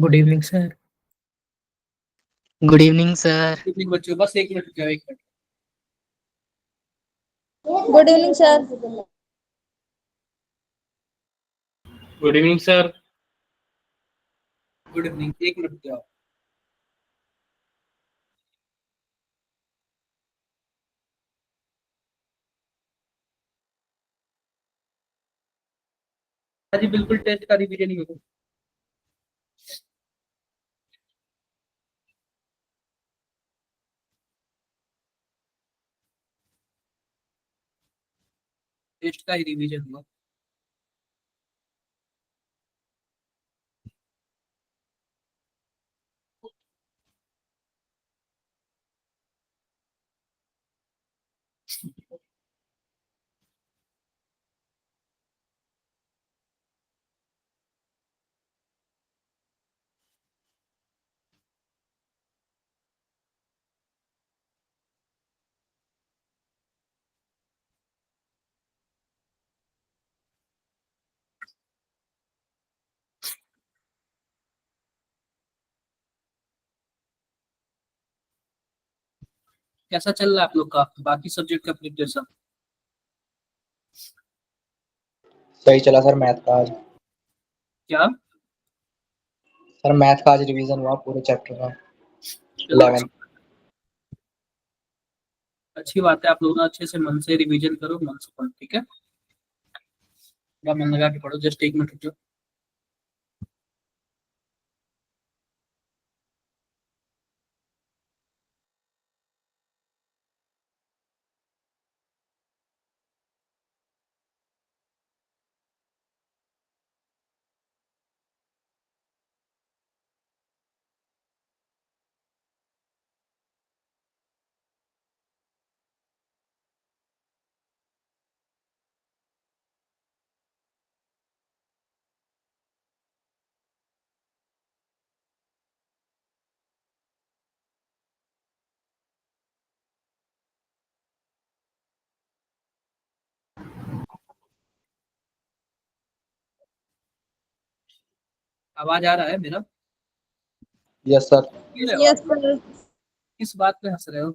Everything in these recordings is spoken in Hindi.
Good evening sir. Good evening sir. Evening बच्चों, बस 1 मिनट रुक जाओ, 1 minute. Good evening sir. Good evening sir. Good evening, 1 minute रुक जाओ। हाँ जी बिल्कुल, टेस्ट का रिवीजन ही होगा। टेस्ट का ही रिवीजन हुआ। कैसा चल रहा है आप लोग का बाकी सब्जेक्ट का प्रिपरेशन? सही चला सर। मैथ का आज क्या आज रिवीजन हुआ पूरे चैप्टर का। चलो 11 अच्छी बात है। आप लोग ना अच्छे से मन से रिवीजन करो, मन से पढ़ो, ठीक है? थोड़ा मन लगा के पढ़ो। जस्ट 1 मिनट रुक जाओ। आवाज आ रहा है मेरा? Yes sir. Yes sir. किस बात पे हंस रहे हो?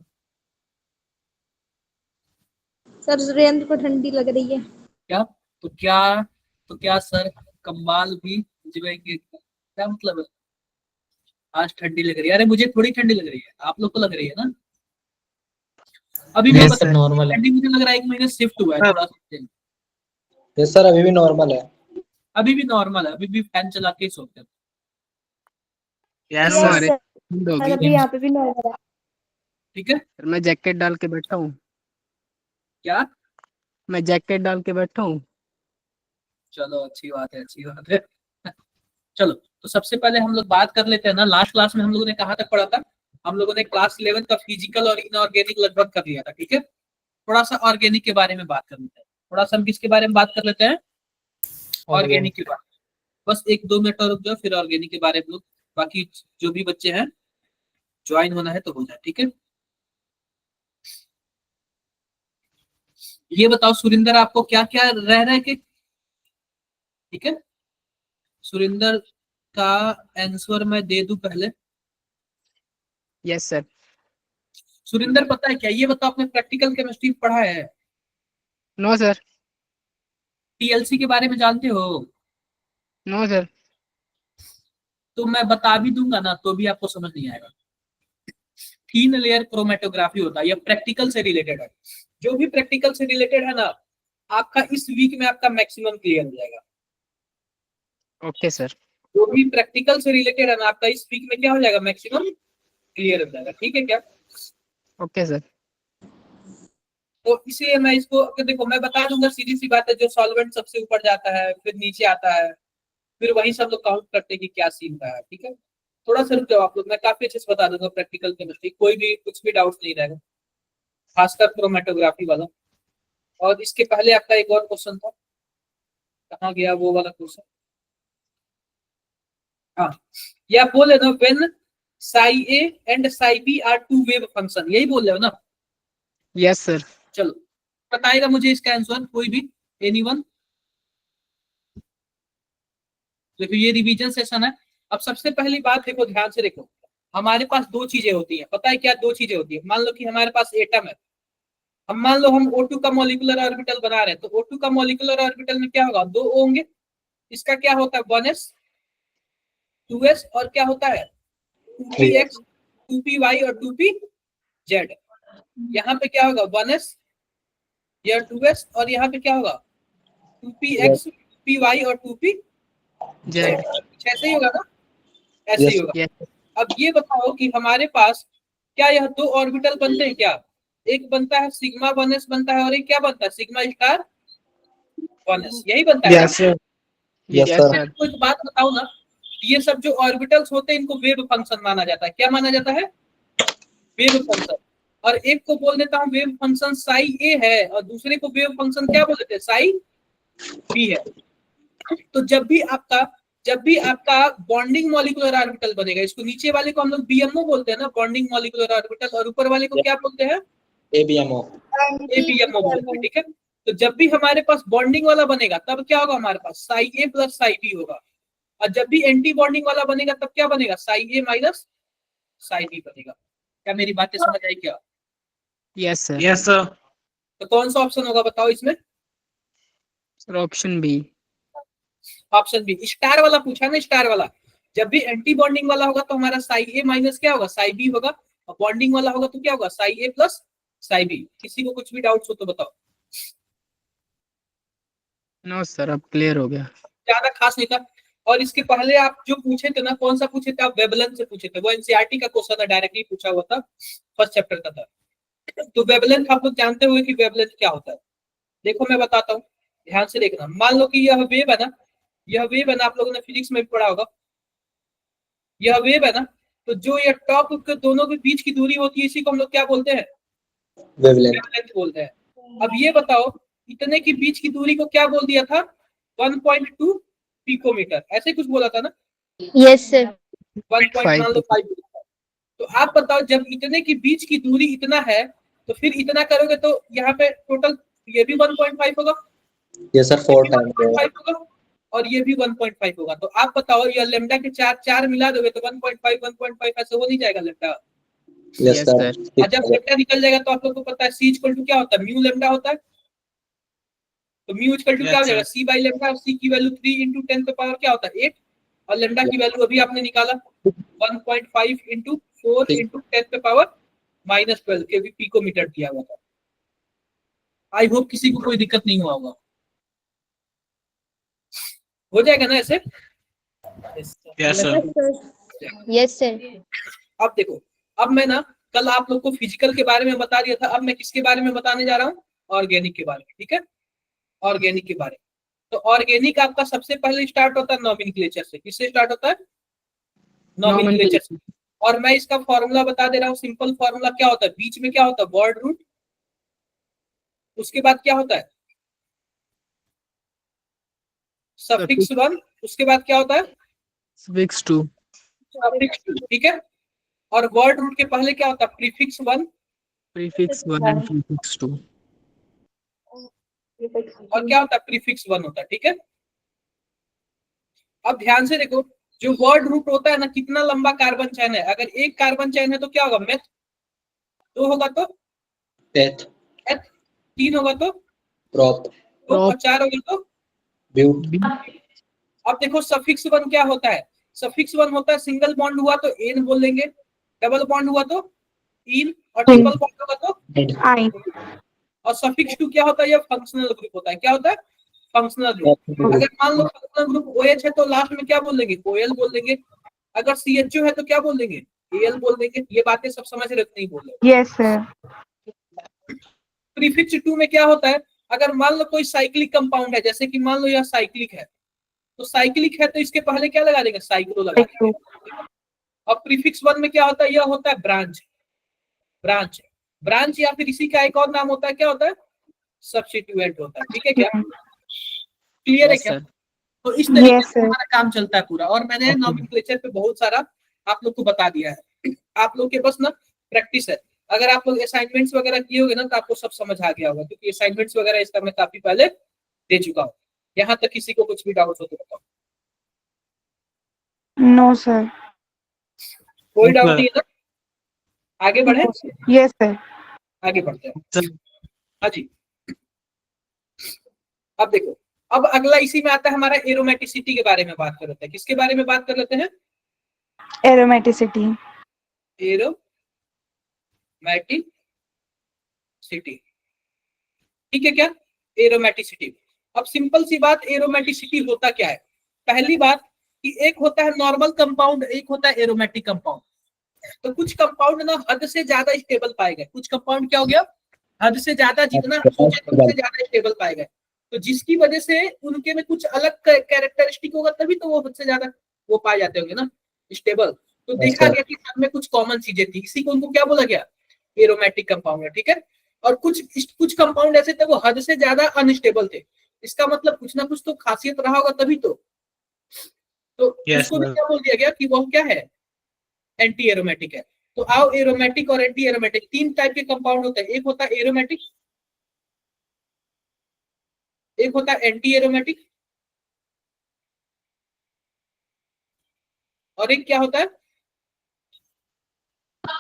सर सुरेंद्र को ठंडी लग रही है। क्या तो क्या सर कम्बाल भी भिजवाएंगे? क्या मतलब है? आज ठंडी लग रही है? अरे मुझे थोड़ी ठंडी लग रही है, आप लोग को लग रही है ना। अभी भी नहीं पता सर, नॉर्मल है। ठंडी मुझे लग रहा है 1 महीने शिफ्ट हुआ है थोड़ा सा। यस सर, अभी भी नॉर्मल है। अभी भी नॉर्मल है, अभी भी फैन चला के ही सोते हैं। Yes yes sir. सर, अभी यहाँ पे भी नॉर्मल है। ठीक है। सर मैं जैकेट डाल के बैठा हूँ। क्या? मैं जैकेट डाल के बैठा हूँ। चलो अच्छी बात है, अच्छी बात है। चलो तो सबसे पहले हम लोग बात कर लेते हैं ना। लास्ट क्लास में हम लोगों ने कहाँ तक पढ़ा था? हम लोगों ने क्लास 11 का फिजिकल और इनऑर्गेनिक लगभग कर लिया था, ठीक है? थोड़ा सा ऑर्गेनिक के बारे में बात कर लेते हैं। थोड़ा सा हम किसके बारे में बात कर लेते हैं? ऑर्गेनिक के बारे में। बस 1-2 मिनट और रुक जाओ, फिर ऑर्गेनिक के बारे में लोग बाकी जो भी बच्चे हैं ज्वाइन होना है तो हो जाए, ठीक है? ये बताओ सुरिंदर, आपको क्या क्या रह रहा है कि? ठीक है, सुरिंदर का आंसर मैं दे दूं पहले? Yes sir. सुरिंदर पता है क्या, ये बताओ आपने प्रैक्टिकल केमिस्ट्री पढ़ा है? No sir. टीएलसी के बारे में जानते हो? No sir. तो मैं बता भी दूंगा ना तो भी आपको समझ नहीं आएगा। थीन लेयर क्रोमेटोग्राफी होता है, ये प्रैक्टिकल से रिलेटेड है। जो भी प्रैक्टिकल से रिलेटेड है ना, आपका इस वीक में आपका मैक्सिमम क्लियर हो जाएगा। Okay sir. जो भी प्रैक्टिकल से रिलेटेड है ना, आपका इस वीक में क्या हो जाएगा? मैक्सिमम क्लियर हो जाएगा, ठीक है क्या? Okay sir. तो इसलिए मैं इसको देखो, मैं बता दूंगा सीधी सी बात है। जो सॉल्वेंट सबसे ऊपर जाता है फिर नीचे आता है, फिर वही सब लोग काउंट करते हैं कि क्या सीन रहा है, ठीक है? थोड़ा सा रुक जाओ आप लोग, मैं काफी अच्छे से बता दूंगा प्रैक्टिकल केमिस्ट्री, कोई भी कुछ भी डाउट नहीं रहेगा, खासकर क्रोमेटोग्राफी वाला। और इसके पहले आपका एक और क्वेश्चन था, कहाँ गया वो वाला क्वेश्चन? हाँ, ये आप बोल रहे हो when psi A and psi B are two wave function, यही बोल रहे हो ना? Yes sir. चलो बताएगा मुझे इसका आंसर कोई भी? एनीवन? देखो ये रिवीजन सेशन है, अब सबसे पहली बात देखो, ध्यान से देखो, हमारे पास दो चीजें होती हैं, पता है क्या दो चीजें होती है? मान लो कि हमारे पास एटम है, हम मान लो हम O2 का मॉलिक्यूलर ऑर्बिटल बना रहे हैं, तो O2 का मॉलिक्यूलर ऑर्बिटल में क्या होगा? 2 O होंगे। इसका क्या होता है? 1s 2s और क्या होता है? 2px 2py और 2pz। यहाँ पे क्या होगा? 1s, यह 2s और यहाँ पे क्या होगा? 2px 2py और 2p जेड। ऐसे ही होगा ना? ऐसे ही Yes. होगा। यस अब ये बताओ कि हमारे पास क्या यह दो ऑर्बिटल बनते हैं क्या? एक बनता है सिग्मा 1s बनता है और एक क्या बनता है? सिग्मा स्टार 1s, यही बनता है ना? Yes sir. Yes, yes sir. Sir. कोई बात बताओ ना, ये सब जो ऑर्बिटल्स होते हैं इनको वेव फंक्शन माना जाता है। क्या माना जाता है? Wave function. और एक को बोल देता हूँ वेव फंक्शन साई ए है और दूसरे को वेव फंक्शन क्या बोल देते हैं? साई बी है। तो जब भी आपका बॉन्डिंग मॉलिक्यूलर ऑर्बिटल बनेगा, इसको नीचे वाले को हम लोग बीएमओ बोलते हैं ना, बॉन्डिंग मॉलिक्यूलर ऑर्बिटल, और ऊपर वाले को क्या बोलते हैं? ABMO. एबीएमओ बोलते हैं। ठीक है, तो जब भी हमारे पास बॉन्डिंग वाला बनेगा तब क्या होगा? हमारे पास साई ए प्लस साई बी होगा। और जब भी एंटी बॉन्डिंग वाला बनेगा तब क्या बनेगा? Psi A minus psi B बनेगा। क्या मेरी बातें समझ आई क्या? Yes sir. Yes sir. तो कौन सा ऑप्शन होगा बताओ इसमें? Sir option B. Option B, star वाला पूछा ना, स्टार वाला। जब भी एंटी बॉन्डिंग वाला होगा तो हमारा साई ए माइनस क्या होगा? साई बी होगा। और बॉन्डिंग वाला होगा तो क्या होगा? साई ए प्लस साई बी। किसी को कुछ भी डाउट्स हो तो बताओ। नो सर, अब क्लियर हो गया। ज्यादा खास नहीं था। और इसके पहले आप जो पूछे थे ना, कौन सा पूछे थे आप? वेवलेंथ से पूछे थे, वो एनसीईआरटी का क्वेश्चन है, डायरेक्टली पूछा हुआ था, फर्स्ट चैप्टर का था। तो वेवलेंथ आप लोग जानते हुए कि वेवलेंथ क्या होता है? देखो मैं बताता हूँ, ध्यान से देखना। मान लो कि यह वेव है ना, यह वेव है ना, आप लोगों ने फिजिक्स में भी पढ़ा होगा, यह वेव है ना, तो जो ये टॉप के दोनों के बीच की दूरी होती है इसी को हम लोग क्या बोलते हैं? Wavelength. वेवलेंथ बोलते हैं। अब ये बताओ, इतने की बीच की दूरी को क्या बोल दिया था? 1.2 पिकोमीटर, ऐसे कुछ बोला था ना? Yes sir. 1.5। तो आप बताओ, जब इतने की बीच की दूरी इतना है तो फिर इतना करोगे तो यहाँ पे टोटल ये भी 1.5 होगा, Yes, sir. 4 times. 1.5 होगा और ये भी 1.5 होगा। तो आप बताओ, ये लेमडा के चार मिला दोगे तो 1.5 ऐसे हो नहीं जाएगा lambda? Yes, Yes, sir. sir. और जब लेमडा निकल जाएगा तो आप लोग को पता है C इक्वल टू क्या होता है? म्यू लेमडा होता है। तो म्यू इक्वल टू क्या हो Yes, जाएगा? sir. C by lambda. और C की वैल्यू 3 इंटू 10 के पावर क्या होता है? 8। और लेमडा की वैल्यू अभी आपने निकाला 1.5 इंटू 4 इंटू 10 पे पावर -12 के पिकोमीटर दिया हुआ था। आई होप किसी को कोई दिक्कत नहीं हुआ होगा। हो जाएगा ना ऐसे? Yes sir. Yes sir. अब देखो, अब मैं ना कल आप लोग को फिजिकल के बारे में बता दिया था, अब मैं किसके बारे में बताने जा रहा हूँ? ऑर्गेनिक के बारे में। ठीक है, ऑर्गेनिक के बारे में। तो ऑर्गेनिक आपका सबसे पहले स्टार्ट होता है नॉमेनक्लेचर से। किससे स्टार्ट होता है? नॉमेनक्लेचर से। और मैं इसका फॉर्मूला बता दे रहा हूँ, सिंपल फॉर्मूला क्या होता है? बीच में क्या होता है? Word root. उसके बाद क्या होता है? सफिक्स 1। उसके बाद क्या होता है? सफिक्स 2। सफिक्स 2। ठीक है, और वर्ड रूट के पहले क्या होता है? प्रीफिक्स 1। Prefix 1 and prefix 2। और क्या होता है? प्रीफिक्स 1 होता है। ठीक है, अब ध्यान से देखो, जो वर्ड रूट होता है ना, कितना लंबा कार्बन चेन है? अगर एक कार्बन चेन है तो क्या होगा? मेथ। 2 होगा तो Death. एथ। 3 होगा तो Prop. और 4 होगा तो। But. अब देखो सफिक्स 1 क्या होता है? सफिक्स 1 होता है सिंगल बॉन्ड हुआ तो एन बोल लेंगे, डबल बॉन्ड हुआ तो इन, और ट्रिपल बॉन्ड होगा तो आई। और सफिक्स 2 क्या होता है? ये फंक्शनल ग्रुप होता है। क्या होता है? Functional group. अगर मान लो फंक्शनल ग्रुप OH है तो लास्ट में क्या बोल देंगे? OL बोल देंगे। अगर CHO है तो क्या बोल देंगे? AL बोल देंगे। ये बातें सब समझ रहे नहीं? बोल रहे? Yes sir. प्रीफिक्स 2 में क्या होता है? अगर मान लो कोई साइक्लिक कंपाउंड है, जैसे कि मान लो यह साइक्लिक है, तो साइक्लिक है तो इसके पहले क्या लगा देंगे? साइक्लो लगा देंगे। और प्रीफिक्स 1 में क्या होता है? यह होता है ब्रांच। ब्रांच ब्रांच या फिर इसी का एक और नाम होता है, क्या होता है? सब्स्टिट्यूएंट होता है। ठीक है क्या? क्लियर है यस क्या? सर। तो इस तरीके से हमारा काम चलता है पूरा। और मैंने नॉमेनक्लेचर पे बहुत सारा आप लोग को बता दिया है। आप लोग के बस ना प्रैक्टिस है। अगर आप लोग असाइनमेंट्स वगैरह किए होगे ना तो आपको सब समझ आ गया होगा, क्योंकि असाइनमेंट्स वगैरह इसका मैं काफी पहले दे चुका हूँ। यहाँ तक किसी को कुछ भी डाउट हो तो बताओ। No, sir. कोई डाउट नहीं है ना? आगे बढ़े, No, sir. Yes, sir. आगे बढ़ते हैं। हाँ जी, अब देखो, अब अगला इसी में आता है हमारा एरोमेटिसिटी के बारे में बात कर लेते हैं। किसके बारे में बात कर लेते हैं? Aromaticity. एरोमेटिसिटी, ठीक है क्या? एरोमेटिसिटी। अब सिंपल सी बात, एरोमेटिसिटी होता क्या है? पहली बात कि एक होता है नॉर्मल कंपाउंड, एक होता है एरोमेटिक कंपाउंड। तो कुछ कंपाउंड ना हद से ज्यादा स्टेबल पाए गए। कुछ कंपाउंड क्या हो गया? हद से ज्यादा, जितना सोचे उससे ज्यादा स्टेबल पाए गए। तो जिसकी वजह से उनके में कुछ अलग कैरेक्टरिस्टिक होगा, तभी तो वो हद से ज्यादा वो पाए जाते होंगे ना स्टेबल। तो देखा गया कि सब में कुछ कॉमन चीजें थी, इसी को उनको क्या बोला गया? एरोमेटिक कंपाउंड है, ठीक है। और कुछ कंपाउंड ऐसे थे वो हद से ज्यादा अनस्टेबल थे। इसका मतलब कुछ ना कुछ तो खासियत रहा होगा तभी तो उसको भी क्या बोल दिया गया कि वो क्या है? एंटी एरोमेटिक है। तो आओ, एरोमेटिक और एंटी एरोमेटिक तीन टाइप के कंपाउंड होते हैं। एक होता है एरोमेटिक, एक होता है एंटी एरोमेटिक, और एक क्या होता है?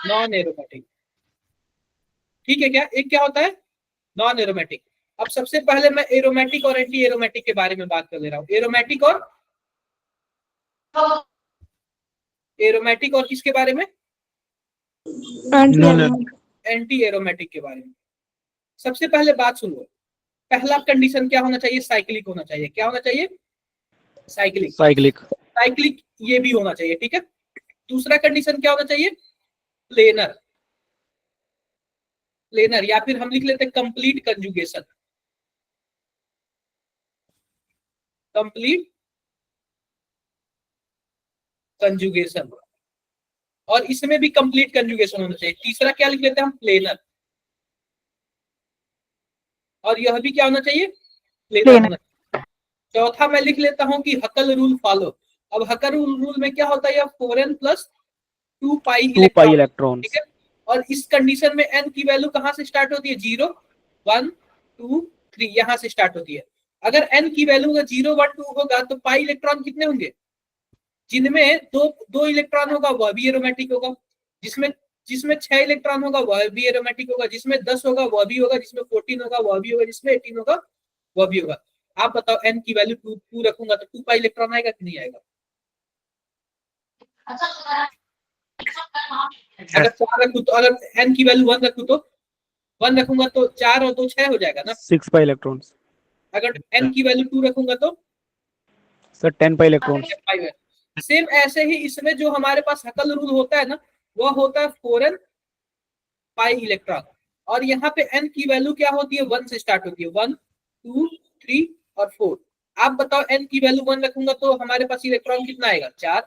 नॉन एरोमेटिक, ठीक है क्या? एक क्या होता है? Non aromatic. अब सबसे पहले मैं एरोमेटिक और एंटी एरोमेटिक के बारे में बात कर ले रहा हूँ। एरोमेटिक और किसके बारे में? एंटी एरोमेटिक के बारे में। सबसे पहले बात सुन लो, पहला कंडीशन क्या होना चाहिए? साइक्लिक होना चाहिए। क्या होना चाहिए? साइक्लिक ये भी होना चाहिए, ठीक है। दूसरा कंडीशन क्या होना चाहिए? प्लेनर या फिर हम लिख लेते हैं कंप्लीट कंजुगेशन। और इसमें भी कंप्लीट कंजुगेशन होना चाहिए। तीसरा क्या लिख लेते हैं हम? प्लेनर। और यह भी क्या होना चाहिए? प्लेनर होना चाहिए। चौथा मैं लिख लेता हूं कि हकल रूल फॉलो। अब हकल रूल में क्या होता है? 4n + 2 पाई इलेक्ट्रॉन, ठीक है। और इस कंडीशन में n की वैल्यू कहां से स्टार्ट होती है? 0 1 2 3 यहां से स्टार्ट होती है। अगर n की वैल्यू 0 1 2 होगा तो पाई इलेक्ट्रॉन कितने होंगे? जिनमें दो इलेक्ट्रॉन होगा वह भी एरोमेटिक होगा, जिसमें 6 इलेक्ट्रॉन होगा वह भी एरोमेटिक होगा, जिसमें 10 होगा वह भी होगा, जिसमें 14 होगा वह भी होगा, जिसमें 18 होगा वह भी होगा। आप बताओ, n की वैल्यू 2 रखूंगा तो 2 पाई इलेक्ट्रॉन आएगा कि नहीं आएगा? अगर 4 रखूं तो, अगर n की वैल्यू 1 रखूं तो 1 रखूंगा तो 4 और 2 6 हो जाएगा ना? 6 पाई इलेक्ट्रॉन्स। अगर n की वैल्यू 2 रखूंगा तो सर 10 पाई इलेक्ट्रॉन्स। सेम ऐसे ही इसमें जो हमारे पास हकल रूल होता है ना, वह होता है 4n पाई इलेक्ट्रॉन। और यहाँ पे n की वैल्यू क्या होती है? 1 से स्टार्ट होती है। 1 2 3 और 4। आप बताओ, n की वैल्यू 1 रखूंगा तो हमारे पास इलेक्ट्रॉन कितना आएगा? 4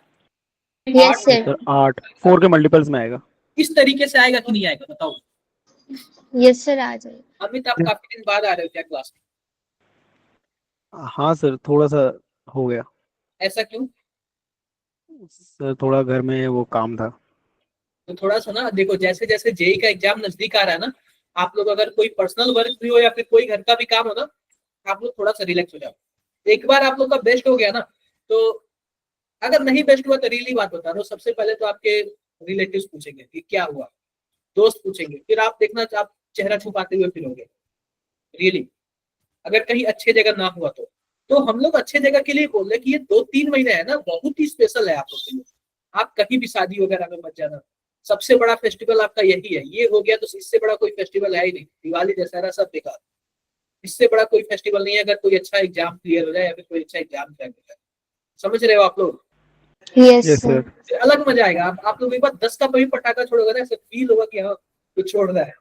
Yes, sir. सर 8 4 के मल्टीपल्स में आएगा। इस तरीके से आएगा कि नहीं आएगा? बताओ। Yes, sir. आ जाए। अमित, आप काफी दिन बाद आ रहे हो क्या क्लास में? हाँ सर, थोड़ा सा हो गया ऐसा क्यों? सर, थोड़ा घर में वो काम था। तो थोड़ा सा ना देखो, जैसे जैसे जेई का एग्जाम नजदीक आ रहा है ना, आप लोग अगर कोई पर्सनल वर्क भी हो या फिर कोई घर का भी काम हो ना, आप लोग थोड़ा सा रिलैक्स हो जाओ। एक बार आप लोग का बेस्ट हो गया ना, तो अगर नहीं बेस्ट हुआ तो रियली बात बता रहा हूँ, सबसे पहले तो आपके रिलेटिव्स पूछेंगे कि क्या हुआ, दोस्त पूछेंगे, फिर आप देखना आप चेहरा छुपाते हुए फिरोगे रियली, अगर कहीं अच्छे जगह ना हुआ तो हम लोग अच्छे जगह के लिए बोल रहे कि ये 2-3 महीने है ना, बहुत ही स्पेशल है आप लोग के लिए। आप कहीं भी शादी वगैरह में मत जाना। सबसे बड़ा फेस्टिवल आपका यही है। ये हो गया तो इससे बड़ा कोई फेस्टिवल है ही नहीं। दिवाली दशहरा सब बेकार, इससे बड़ा कोई फेस्टिवल नहीं है अगर कोई अच्छा एग्जाम क्लियर हो जाए या फिर कोई अच्छा एग्जाम क्रैक हो जाए। समझ रहे हो आप लोग? Yes, yes sir. सर। अलग मजा आएगा। आप लोग एक बार 10 का कोई पटाखा छोड़ोगे ना, ऐसे फील होगा कि हाँ कुछ छोड़ रहा है।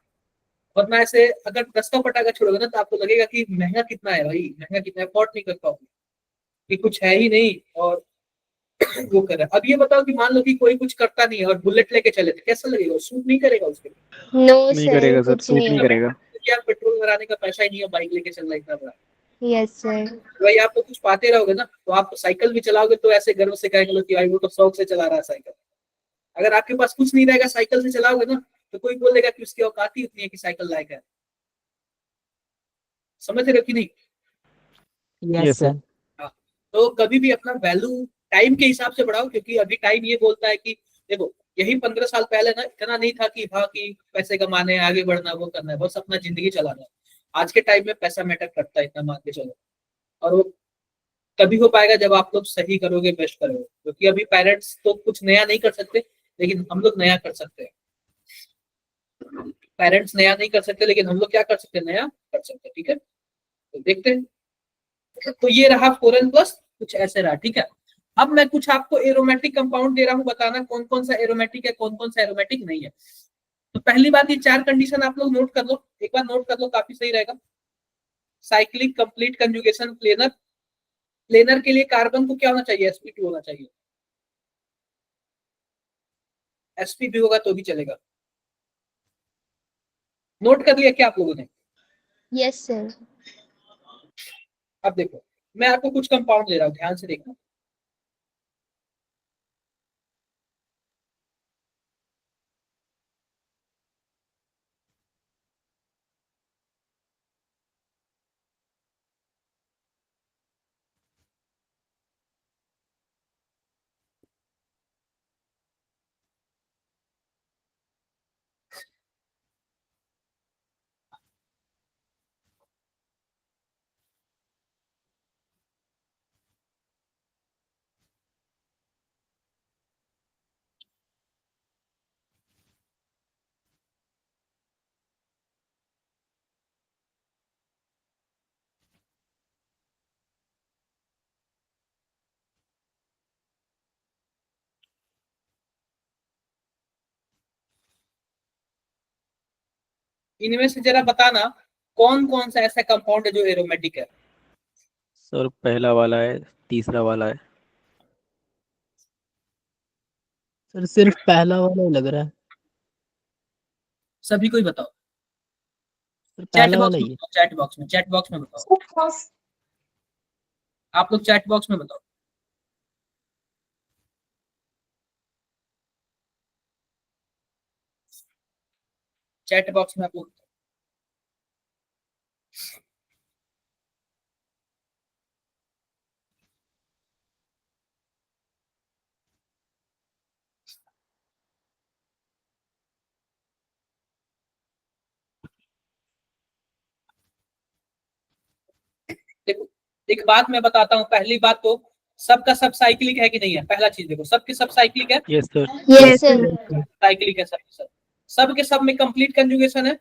वरना ऐसे अगर 10 का पटाखा छोड़ोगे ना तो आपको लगेगा कि महंगा कितना है भाई, महंगा कितना है, अफोर्ड नहीं कर पाओगे, कि कुछ है ही नहीं और वो कर रहा है। अब ये बताओ कि मान लो कि कोई कुछ करता नहीं है और बुलेट लेके चले तो कैसा लगेगा? सूट नहीं करेगा उसके लिए? No, नहीं sir. करेगा सर, कुछ सूट नहीं नहीं होगा। करेगा। क्या पेट्रोल भराने का पैसा ही नहीं है, बाइक लेके चलना इतना बड़ा। Yes, sir. भाई आप तो कुछ पाते रहोगे ना, तो आप साइकिल भी चलाओगे तो ऐसे गर्व से कहेंगे लोग कि भाई वो तो शौक से चला रहा है साइकिल। अगर आपके पास कुछ नहीं रहेगा, साइकिल से चलाओगे ना, तो कोई बोलेगा कि उसकी औकात ही उतनी है कि साइकिल लायक है। समझ रहे हो कि नहीं? Yes, yes sir. सर। हाँ। तो कभी भी अपना वैल्यू टाइम के हिसाब से बढ़ाओ, क्योंकि अभी टाइम ये बोलता है कि देखो यही 15 साल पहले ना इतना नहीं था कि हाँ कि पैसे कमाने आगे बढ़ना वो करना है, बस अपना जिंदगी चलाना है। आज के टाइम में पैसा मैटर करता है, इतना मान के चलो। और वो तभी हो पाएगा जब आप लोग सही करोगे, बेस्ट करोगे, क्योंकि अभी पेरेंट्स तो कुछ नया नहीं कर सकते, लेकिन हम लोग नया कर सकते हैं। पेरेंट्स नया नहीं कर सकते, लेकिन हम लोग क्या कर सकते हैं, नया कर सकते हैं। ठीक है, तो देखते हैं। तो ये रहा 4n+, कुछ ऐसे रहा। ठीक है, अब मैं कुछ आपको एरोमेटिक कंपाउंड दे रहा हूं, बताना कौन कौन सा एरोमेटिक है, कौन कौन सा एरोमेटिक नहीं है। तो पहली बात, ये 4 कंडीशन आप लोग नोट कर लो, एक बार नोट कर लो, काफी सही रहेगा। Cyclic complete conjugation planar, planar के लिए कार्बन को क्या होना चाहिए, sp2 होना चाहिए। sp भी होगा तो भी चलेगा। नोट कर लिया क्या आप लोगों ने? Yes, sir. अब देखो मैं आपको कुछ कंपाउंड दे रहा हूं, ध्यान से देखना। इनमें से जरा बताना कौन कौन सा ऐसा कंपाउंड है जो एरोमेटिक है। सर पहला वाला है, तीसरा वाला है। सर सिर्फ पहला वाला ही लग रहा है। सभी को ही बताओ, सर चैट पहला बॉक्स वाला में ही है। बताओ, चैट बॉक्स में, चैट बॉक्स में बताओ, आप लोग चैट बॉक्स में बताओ। चैट बॉक्स में आप लोग देखो, एक बात मैं बताता हूँ। पहली बात तो सबका सब साइक्लिक है कि नहीं है, पहला चीज देखो, सबके सब साइक्लिक है, yes sir. Yes, sir. Cyclic है सबके सब, सबके सब में कंप्लीट कंजुगेशन है।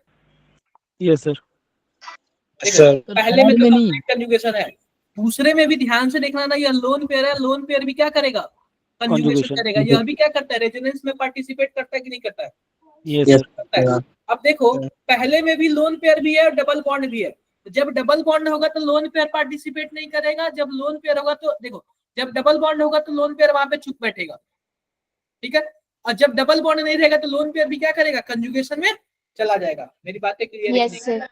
Yes sir. देखो सर पहले में थर्ड तो में नहीं है। कंप्लीट कंजुगेशन है, दूसरे में भी ध्यान से देखना ना, यह लोन पेयर है, लोन पेयर भी क्या करेगा, कंजुगेशन कॉन्जुगेशन। करेगा। यह भी क्या करता है, रेजोनेंस में पार्टिसिपेट करता है कि नहीं करता है, यस यस सर। करता है। अब देखो पहले में भी लोन पेयर भी है और डबल बॉन्ड भी है। तो जब डबल बॉन्ड होगा तो लोन पेयर पार्टिसिपेट नहीं करेगा, जब लोन पेयर होगा तो देखो, जब डबल बॉन्ड होगा तो लोन पेयर वहां पे चुप बैठेगा। ठीक है, और जब डबल बॉन्ड नहीं रहेगा तो लोन पेयर भी क्या करेगा, कंजुगेशन में चला जाएगा। मेरी बातें क्लियर है कि Yes, नहीं? sir.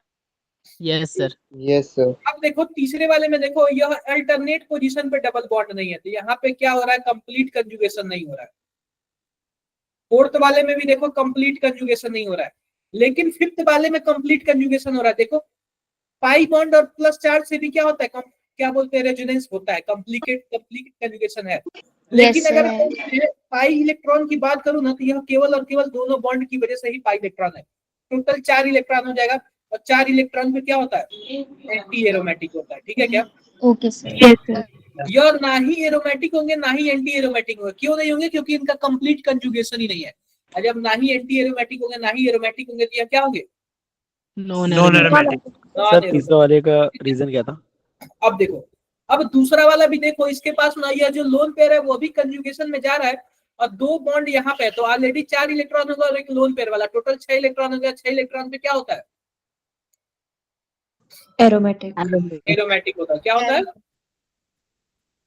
Yes sir. Yes sir अब देखो तीसरे वाले में देखो, यह अल्टरनेट पोजीशन पे डबल बॉन्ड नहीं है, तो यहाँ पे क्या हो रहा है, कंप्लीट कंजुगेशन नहीं हो रहा है। फोर्थ वाले में भी देखो कंप्लीट कंजुगेशन नहीं हो रहा है, लेकिन फिफ्थ वाले में कंप्लीट कंजुगेशन हो रहा है। देखो पाई बॉन्ड और प्लस चार्ज से भी क्या होता है, क्या बोलते हैं, रेजोनेंस होता है, कंप्लीट कंजुगेशन है। लेकिन Yes, अगर sir. मैं पाई इलेक्ट्रॉन की बात करूं ना, तो यह केवल और केवल दोनों बॉन्ड की वजह से ही पाई इलेक्ट्रॉन है। टोटल 4 इलेक्ट्रॉन हो जाएगा, और 4 इलेक्ट्रॉन पे क्या होता है, एंटी एरोमेटिक होता है। ठीक है क्या? Okay, sir. Yes, sir. यह ना ही एरोमेटिक होंगे ना ही एंटी एरोमेटिक होंगे। क्यों नहीं होंगे, क्योंकि इनका कंप्लीट कंजुगेशन ही नहीं है। और जब ना ही एंटी एरोमेटिक होंगे ना ही एरोमेटिक होंगे, तो यह क्या होंगे, non non aromatic. Aromatic. Sir तीसरा वाले का रीजन क्या था? अब देखो, अब दूसरा वाला भी देखो, इसके पास ना यह जो लोन पेयर है वो भी कंजुगेशन में जा रहा है, और 2 बॉन्ड यहाँ पे, तो ऑलरेडी 4 इलेक्ट्रॉन होगा, और एक लोन पेयर वाला, टोटल 6 इलेक्ट्रॉन हो गया। 6 इलेक्ट्रॉन पे क्या होता है, Aromatic. एरोमेटिक होता है। क्या होता है,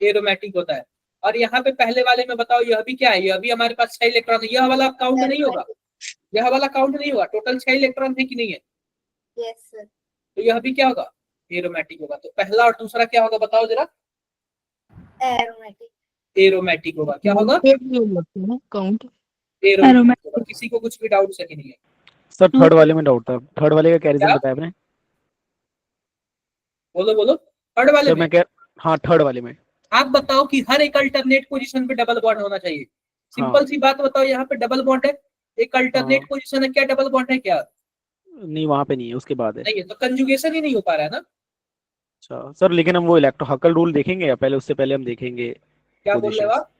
एरोमेटिक होता है। और यहाँ पे पहले वाले में बताओ, यह भी क्या है, यह भी हमारे पास 6 इलेक्ट्रॉन है, यह वाला काउंट नहीं होगा, यह वाला काउंट नहीं होगा। टोटल 6 इलेक्ट्रॉन है कि नहीं है, Yes, sir. तो यह भी क्या होगा, एरोमेटिक होगा। तो पहला और दूसरा क्या होगा, बताओ जरा, Aromatic. एरोमेटिक होगा। क्या होगा, काउंट। एरोमेटिक होगा। किसी को कुछ भी डाउट है कि नहीं है? सर थर्ड वाले में डाउट था, थर्ड वाले का क्या रीजन क्या? बताया आपने? बोलो बोलो, थर्ड वाले सर में, मैं कह, हाँ थर्ड वाले में। आप बताओ कि हर एक अल्टरनेट पोजीशन पे डबल बॉन्ड होना चाहिए। सिंपल सी बात बताओ, यहाँ पे डबल बॉन्ड है, एक अल्टरनेट हाँ। पोजीशन है, क्या डबल बॉन्ड है क्या? नहीं वहां पे नहीं है, उसके बाद है। नहीं है, तो कंजुगेशन ही नहीं हो पा रहा है ना। अच्छा सर, लेकिन हम वो इलेक्ट्रो हकल रूल देखेंगे या पहले, उससे पहले हम देखेंगे क्या बोल रहे हो पोजीशंस? आप?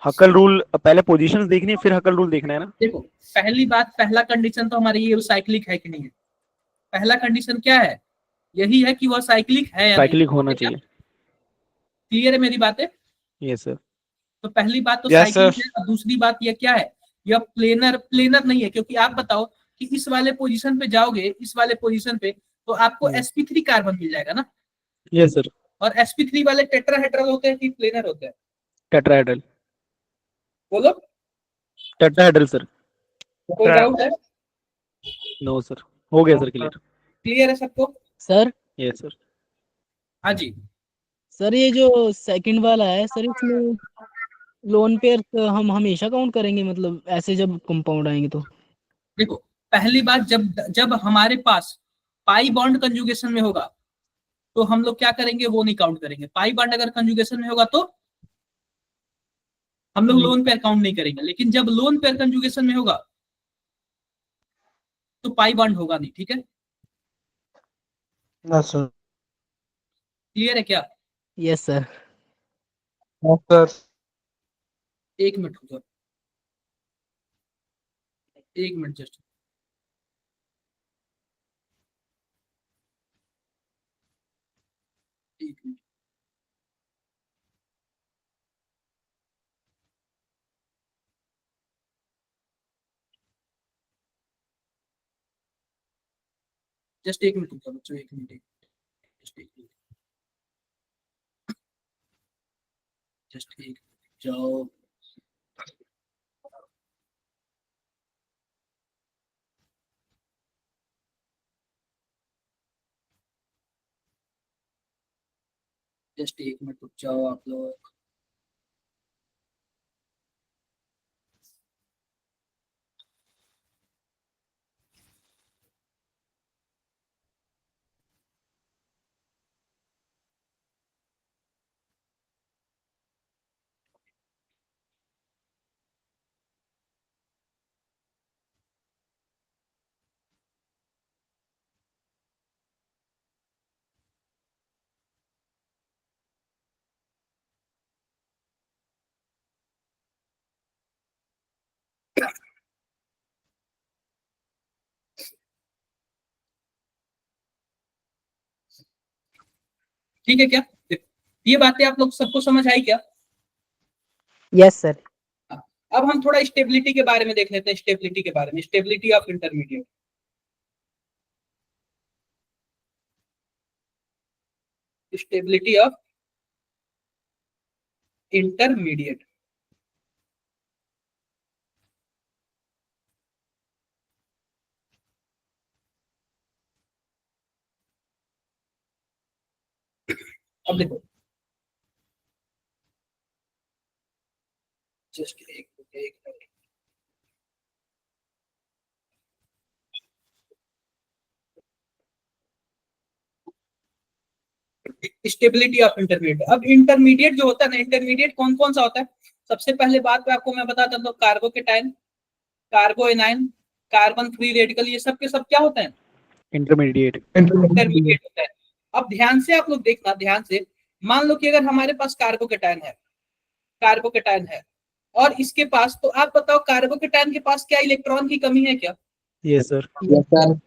हकल रूल पहले पोजीशंस देखनी है, फिर हकल रूल देखना है ना? देखो, पहली बात, पहला कंडीशन तो हमारी ये साइक्लिक है कि नहीं है। पहला कंडीशन क्या है? यही है कि वह साइक्लिक है या नहीं। साइक्लिक होना चाहिए। क्लियर है मेरी बातें? Yes sir. तो पहली बात तो Yes, साइक्लिक sir. है, और दूसरी बात यह क्या है, यह प्लेनर प्लेनर नहीं है। क्योंकि आप बताओ कि इस वाले पोजीशन पे जाओगे, इस वाले पोजीशन पे, तो आपको sp3 कार्बन मिल जाएगा ना। Yes sir. और sp3 वाले टेट्राहेड्रल होते हैं कि प्लेनर होते हैं? टेट्राहेड्रल। बोलो, टेट्राहेड्रल सर। कोई डाउट है? नो सर, हो गया सर, क्लियर। क्लियर है सबको? Sir yes sir. हाँ जी। सर ये जो सेकंड वाला है सर, इसमें लोन पेयर हम हमेशा काउंट करेंगे, मतलब ऐसे जब कंपाउंड आएंगे तो? देखो, पहली बात, जब जब हमारे पास पाई बॉन्ड कंजुगेशन में होगा तो हम लोग क्या करेंगे, वो नहीं काउंट करेंगे। पाई बॉन्ड अगर कंजुगेशन में होगा तो हम लोग लोन पेयर काउंट नहीं करेंगे। लेकिन जब लोन पेयर कंजुगेशन में होगा तो पाई बॉन्ड होगा नहीं। ठीक है, Yes, sir. क्लियर है क्या? Yes sir. Yes, sir. एक मिनट रुको, एक मिनट जस्ट। एक मिनट। जस्ट एक मिनट रुको बच्चों, एक मिनट, जस्ट एक मिनट, जस्ट एक मिनट जाओ। जस्ट एक मिनट रुक जाओ आप लोग। ठीक है क्या? देखो, ये बातें आप लोग सबको समझ आई क्या? Yes sir. अब हम थोड़ा स्टेबिलिटी के बारे में देख लेते हैं। स्टेबिलिटी के बारे में, stability of intermediate. Stability of intermediate. अब देखो, जस्ट एक मिनट। Stability of intermediate. अब इंटरमीडिएट जो होता है ना, इंटरमीडिएट कौन कौन सा होता है? सबसे पहले बात पे आपको मैं बताता हूँ, कार्बोकेटाइन, कार्बोएनाइन, कार्बन फ्री रेडिकल, ये सब के सब क्या होते हैं? इंटरमीडिएट। इंटरमीडिएट होता है। अब ध्यान से आप लोग देखना, ध्यान से। मान लो कि अगर हमारे पास कार्बोकेटाइन है, कार्बोकेटाइन है, और इसके पास, तो आप बताओ कार्बोकेटाइन के पास क्या इलेक्ट्रॉन की कमी है क्या? Yes sir. Yes, sir.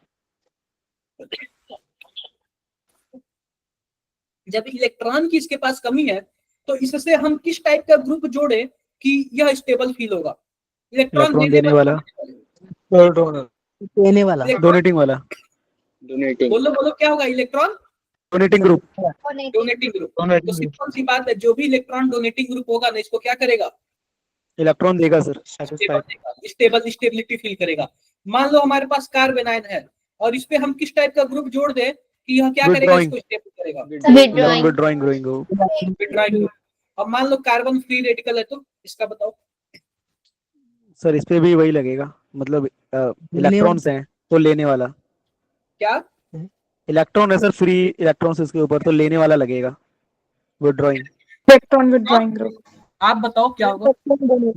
जब इलेक्ट्रॉन की इसके पास कमी है, तो इससे हम किस टाइप का ग्रुप जोड़े कि यह स्टेबल फील होगा? इलेक्ट्रॉन देने वाला। देने वाला। डोनेटिंग वाला। Donating. बोलो बोलो, क्या होगा? Electron donating group. Donating group. तो सिंपल सी बात है, जो भी इलेक्ट्रॉन डोनेटिंग ग्रुप होगा ना, इसको क्या करेगा? इलेक्ट्रॉन देगा सर। स्टेबल स्टेबिलिटी फील करेगा। मान लो हमारे पास कार्बोनाइन है, और इस पे हम किस टाइप का ग्रुप जोड़ दें कि यह क्या करेगा? Withdrawing. इसको स्टेबल करेगा, Withdrawing. Withdrawing growing. Withdrawing group. अब मान लो कार्बन फ्री रेडिकल है, तो इसका बताओ। सर इस पे भी वही लगेगा, मतलब इलेक्ट्रॉन्स हैं तो लेने वाला। क्या? इलेक्ट्रॉन है सर, फ्री इलेक्ट्रॉन्स इसके ऊपर, तो लेने वाला लगेगा, विड्रॉइंग। Electron withdrawing group. आप बताओ क्या होगा?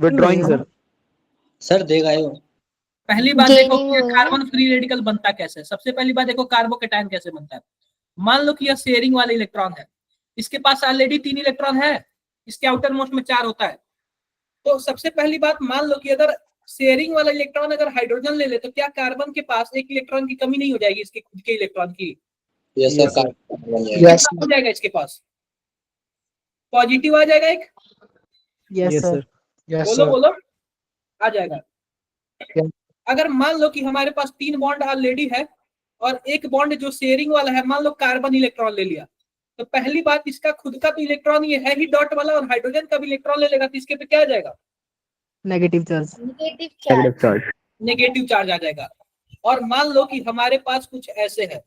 Withdrawing sir. सर देगा यो। पहली बात देखो Gaining कि होगा। कार्बन फ्री रेडिकल बनता कैसे है। सबसे पहली बात देखो कार्बोकेटायन कैसे बनता है। मान लो कि यह शेयरिंग वाला इलेक्ट्रॉन है, इसके पास ऑलरेडी 3 इलेक्ट्रॉन है, इसके आउटर मोस्ट में 4 होता है। तो सबसे पहली बात मान लो कि अगर शेयरिंग वाला इलेक्ट्रॉन अगर हाइड्रोजन ले ले तो क्या कार्बन के पास एक इलेक्ट्रॉन की कमी नहीं हो जाएगी इसके खुद के इलेक्ट्रॉन की? Yes Yes, sir sir. Yes कितना हो जाएगा इसके पास? पॉजिटिव आ जाएगा एक? Yes yes sir. Sir. Yes, बोलो sir. बोलो आ जाएगा। Yes. अगर मान लो कि हमारे पास 3 बॉन्ड ऑलरेडी है और एक बॉन्ड जो शेयरिंग वाला है, मान लो कार्बन इलेक्ट्रॉन ले लिया, तो पहली बात इसका खुद का तो इलेक्ट्रॉन ये है ही डॉट वाला, और हाइड्रोजन का भी इलेक्ट्रॉन ले लेगा तो इसके पे क्या आ जाएगा? Negative charge. Negative charge. Negative charge आ जाएगा। और मान लो कि हमारे पास कुछ ऐसे है,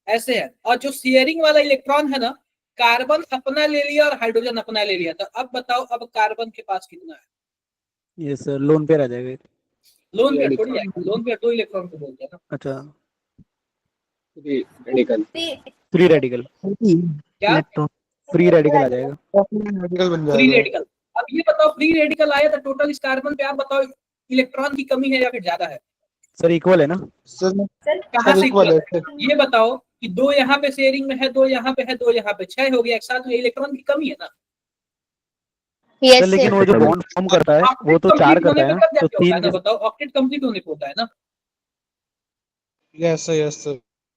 ऐसे है, और जो शेयरिंग वाला इलेक्ट्रॉन है ना, कार्बन अपना ले लिया और हाइड्रोजन अपना ले लिया, तो अब बताओ अब कार्बन के पास कितना है? यस सर, लोन पेयर आ जाएगा। लोन पेयर थोड़ी आएगा, लोन पेयर 2 इलेक्ट्रॉन को बोलते हैं ना। अच्छा, रेडिकल। Free radical. क्या? इलेक्ट्रॉन फ्री रेडिकल आ जाएगा। Medical बन फ्री जाएगा। रेडिकल। अब ये बताओ फ्री रेडिकल आया तो टोटल इस कार्बन पे आप बताओ इलेक्ट्रॉन की कमी है या फिर ज्यादा है? सर इक्वल है ना? सर कहाँ से इक्वल equal है। है? ये बताओ कि 2 यहाँ पे शेयरिंग में है, 2 यहाँ पे है, 2 यहाँ पे, 6 हो गया एक साथ में, इलेक्ट्रॉन की कमी है ना। Yes, सर लेकिन sir. वो जो बॉन्ड फॉर्म करता है वो तो 4 कंप्लीट होने करता पे है ना, कब तो जाके होता है 3 ना, बताओ ऑक्टेट कंप्लीट होने पे होता है ना। Yes, sir. Yes, sir.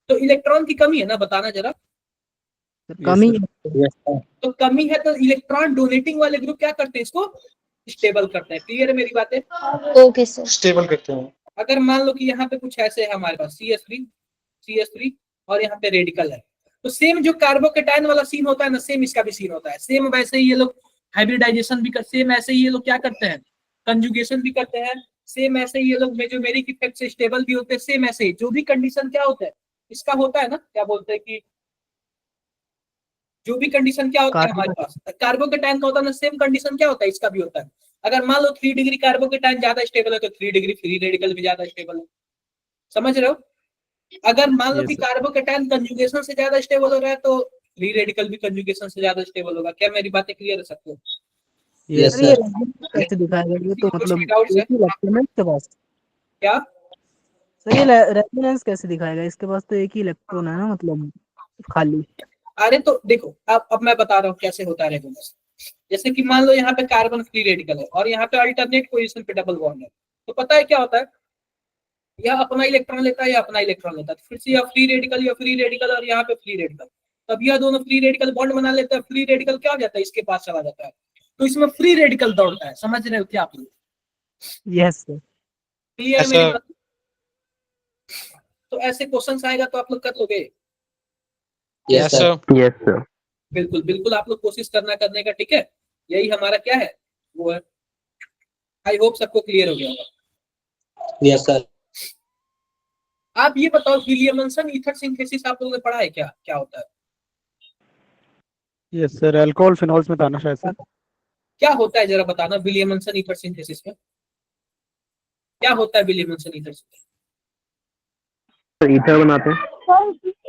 तो इलेक्ट्रॉन की कमी है ना, बताना जरा। कमी यस सर। तो कमी है तो इलेक्ट्रॉन डोनेटिंग वाले ग्रुप क्या करते हैं, इसको स्टेबल करते हैं। क्लियर है मेरी बातें? Okay, sir. Stable करते हैं। अगर मान लो कि यहाँ पे कुछ ऐसे है हमारे पास CH3 और यहाँ पे रेडिकल है, तो सेम जो कार्बोकेटायन वाला सीन होता है ना, सेम इसका भी सीन होता है। सेम वैसे ही ये लोग हाइब्रिडाइजेशन भी कर, सेम ऐसे ही ये लोग क्या करते हैं, कंजुगेशन भी करते हैं। सेम ऐसे ही ये लोग मेसोमेरिक इफेक्ट से स्टेबल भी होते हैं। सेम ऐसे ही जो भी कंडीशन क्या होता है इसका होता है ना, क्या बोलते हैं कि जो भी कंडीशन क्या होता है हमारे पास कार्बोकेटायन का होता है ना, सेम कंडीशन क्या होता है इसका भी होता है। अगर मान लो 3 डिग्री कार्बोकेटायन ज्यादा स्टेबल है तो 3 डिग्री फ्री रेडिकल भी ज्यादा स्टेबल है। समझ रहे हो? अगर मान लो Yes, कि sir. कार्बोकेटायन कंजुगेशन से ज्यादा स्टेबल हो रहा है तो फ्री रेडिकल भी कंजुगेशन से ज्यादा स्टेबल होगा। क्या मेरी बातें क्लियर है सबको? यस सर ये सर। resonance कैसे दिखाएगा? ये तो कुछ मतलब भी doubts है? एक ही इलेक्ट्रॉन है इसके पास। क्या? सर ये रेजोनेंस कैसे दिखाएगा? इसके पास तो एक ही इलेक्ट्रॉन है ना, मतलब खाली। अरे तो देखो अब मैं बता रहा हूँ कैसे होता है रेजोनेंस। जैसे कि मान लो यहाँ पे कार्बन फ्री रेडिकल है और यहाँ पे अल्टरनेट पोजीशन पे डबल बॉन्ड है, तो पता है क्या होता है, यह अपना इलेक्ट्रॉन लेता है या अपना इलेक्ट्रॉन लेता है, फिर से यह फ्री रेडिकल और यहाँ पे फ्री रेडिकल, तब यह दोनों फ्री रेडिकल बॉन्ड बना लेते हैं। फ्री रेडिकल क्या हो जाता है, इसके पास चला जाता है, तो इसमें फ्री रेडिकल दौड़ता है। समझ रहे हो क्या आप लोग? Yes sir. क्लियर Yes, मेरी sir. बात? तो ऐसे क्वेश्चन आएगा तो आप लोग कर लोगे? Yes sir. Yes, sir. बिल्कुल बिल्कुल आप लोग कोशिश करने का, ठीक है? यही हमारा क्या है वो है। आई होप सबको क्लियर हो गया होगा। Yes sir. आप ये बताओ विलियमसन ईथर सिंथेसिस आप लोगों ने पढ़ा है क्या, क्या होता है? यस सर, अल्कोहल फिनॉल्स में था ना शायद से। क्या होता है जरा बताना विलियमसन ईथर सिंथेसिस में क्या होता है? विलियमसन ईथर सिंथेसिस ईथर बनाते हैं।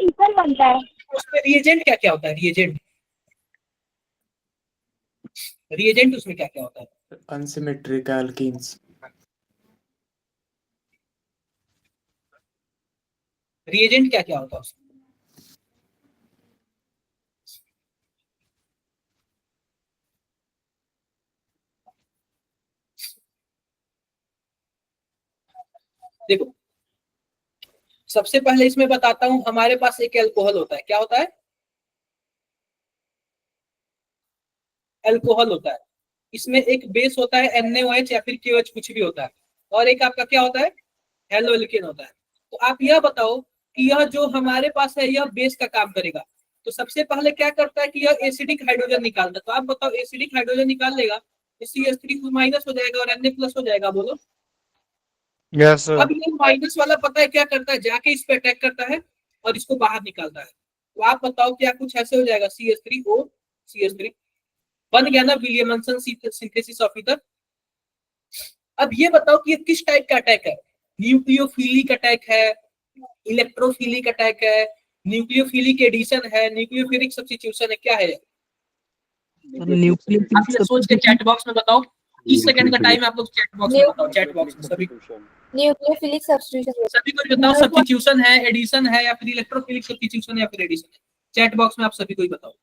ईथर बनता है। उसमें रिएजेंट क्या क्या होता है? रिएजेंट उसमें क्या क्या होता है? Unsymmetric alkenes. रिएजेंट क्या क्या होता है उसमें? देखो सबसे पहले इसमें बताता हूं, हमारे पास एक अल्कोहल होता है। क्या होता है? अल्कोहल होता है। इसमें एक बेस होता है NaOH या फिर KOH कुछ भी होता है, और एक आपका क्या होता है, हेलोएल्केन होता है। तो आप यह बताओ कि यह जो हमारे पास है यह बेस का काम करेगा, तो सबसे पहले क्या करता है कि यह एसिडिक हाइड्रोजन निकालता है। तो आप बताओ एसिडिक हाइड्रोजन निकाल लेगा तो CH3 माइनस हो जाएगा और Na प्लस हो जाएगा। बोलो। Yes, sir. अब ये माइनस वाला पता है क्या करता है, जाके इस पे अटैक करता है और इसको बाहर निकालता है। तो आप बताओ क्या कुछ ऐसे हो जाएगा, CH3O CH3 बन गया ना विलियमसन सिंथेसिस ऑफ ईथर। अब ये बताओ कि ये किस टाइप का अटैक है, न्यूक्लियोफिलिक अटैक है, इलेक्ट्रोफिलिक अटैक है, न्यूक्लियोफिलिक एडिशन है, न्यूक्लियोफिलिक सब्स्टिट्यूशन है, क्या है? न्यूक्लियर आप ये सोच के चैट बॉक्स में बताओ। 30 सेकंड का टाइम है, आप लोग चैट बॉक्स में बताओ, चैट बॉक्स में सभी न्यूक्लियोफिलिक सब्स्टिट्यूशन। सभी को बताओ, सब्स्टिट्यूशन है, एडिशन है, या फिर इलेक्ट्रोफिलिक सब्स्टिट्यूशन है, या फिर एडिशन है। चैट बॉक्स में आप सभी को ही बताओ।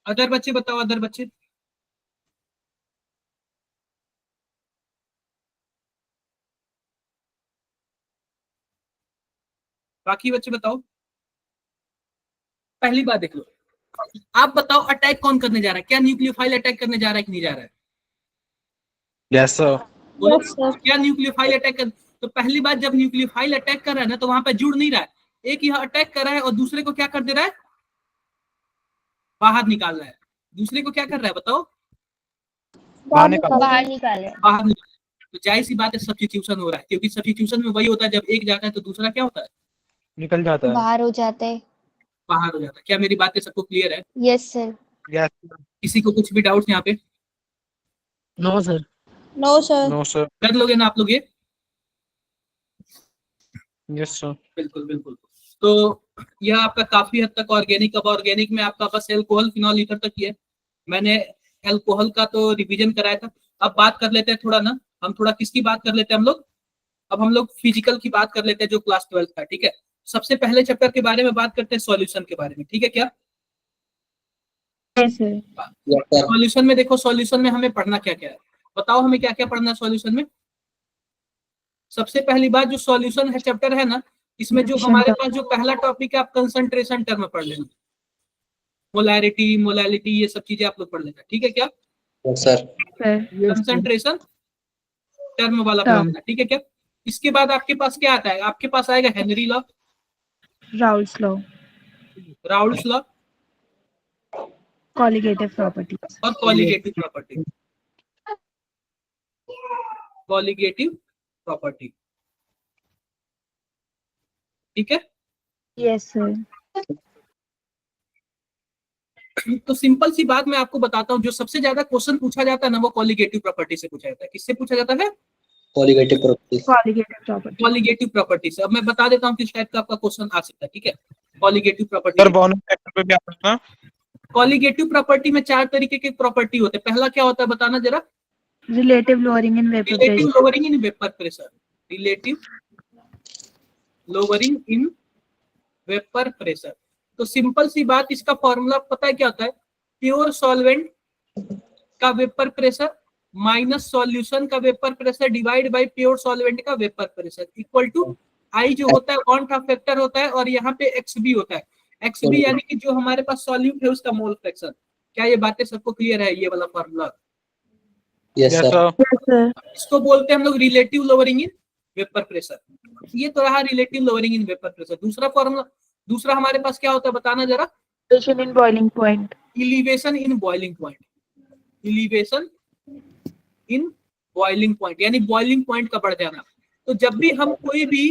अदर बच्चे बताओ, अदर बच्चे। बाकी बच्चे बताओ। पहली बात देख लो, आप बताओ अटैक कौन करने जा रहा है? क्या न्यूक्लियोफाइल अटैक करने जा रहा है कि नहीं जा रहा है? Yes, sir. बोलो, Yes, sir. क्या न्यूक्लियोफाइल अटैक कर? तो पहली बात, जब न्यूक्लियोफाइल अटैक कर रहा है ना, तो वहां पे जुड़ नहीं रहा है। एक यह अटैक कर रहा है और दूसरे को क्या कर दे रहा है? बाहर निकाल रहा है। दूसरे को क्या कर रहा है बताओ? बाहर निकाल। बाहर निकाले। बाहर निकाल। तो जाहिर सी बात है सब्स्टिट्यूशन हो रहा है, क्योंकि सब्स्टिट्यूशन में वही होता है, जब एक जाता है तो दूसरा क्या होता है? निकल जाता है। बाहर हो जाते हैं। बाहर हो जाता है। क्या मेरी बातें सबको क्लियर है? Yes sir. Yes. किसी को कुछ भी डाउट यहाँ पे? No sir. No sir. No, sir. कर लोगे ना आप लोग ये? Yes, sir. बिल्कुल बिल्कुल। तो यह आपका काफी हद तक ऑर्गेनिक। अब ऑर्गेनिक में आपका बस एल्कोहल फिनॉल ईथर तक ही है। मैंने एल्कोहल का तो रिवीजन कराया था। अब बात कर लेते हैं थोड़ा ना, हम थोड़ा किसकी बात कर लेते हैं हम लोग? अब हम लोग फिजिकल की बात कर लेते हैं, जो क्लास 12 का, ठीक है। सबसे पहले चैप्टर के बारे में बात करते हैं, सॉल्यूशन के बारे में, ठीक है क्या? Yes, sir. Yes, sir. Solution में देखो, सॉल्यूशन में हमें पढ़ना क्या क्या है, बताओ हमें क्या क्या पढ़ना है सॉल्यूशन में। सबसे पहली बात, जो सॉल्यूशन है चैप्टर है ना, इसमें जो हमारे पास जो पहला टॉपिक है, आप कंसंट्रेशन टर्म पढ़ लेना, मोलैरिटी, मोलैलिटी, ये सब चीजें आप लोग पढ़ लेना, ठीक है क्या? Yes, sir. Sir. Concentration term वाला पढ़ लेना, ठीक है क्या? इसके बाद आपके पास क्या आता है? आपके पास आएगा Henry law, Raoult's law. Raoult's law Colligative properties. और कॉलिगेटिव प्रॉपर्टी। कॉलिगेटिव प्रॉपर्टी, ठीक है। Yes, sir. तो सिंपल सी बात मैं आपको बताता हूँ, जो सबसे ज्यादा क्वेश्चन पूछा जाता है ना, वो कॉलिगेटिव प्रॉपर्टी से पूछा जाता है। किससे पूछा जाता है? Colligative properties. Colligative properties. Colligative property से। अब मैं बता देता हूँ किस टाइप का आपका क्वेश्चन आ सकता है, ठीक है। Colligative Sir, property, bonus factor पे भी आता है ना? कॉलिगेटिव प्रॉपर्टी में 4 तरीके के प्रॉपर्टी होते हैं। पहला क्या होता है बताना जरा? Relative lowering in vapor relative pressure. Lowering in vapour pressure. Relative lowering in vapour pressure. तो सिंपल सी बात, इसका फॉर्मूला पता है क्या होता है? प्योर सॉल्वेंट का वेपर प्रेशर माइनस सॉल्यूशन का vapour pressure divide by pure solvent का वेपर प्रेशर इक्वल टू आई जो होता है वांट ऑफ फैक्टर होता है, और यहाँ पे एक्स भी होता है। एक्स भी यानी कि जो हमारे पास सॉल्यूट है उसका मोल फ्रैक्शन। क्या ये बातें सबको क्लियर है? ये वाला formula Yes, Yes, sir. sir. Yes, sir. इसको बोलते हैं हम लोग relative lowering in vapour pressure. ये तो रहा relative lowering in vapour pressure. दूसरा फॉर्मूला, दूसरा हमारे पास क्या होता है बताना जरा? Elevation in boiling point. Elevation in boiling point. Elevation in boiling point यानी बॉइलिंग पॉइंट का बढ़ जाना। तो जब भी हम कोई भी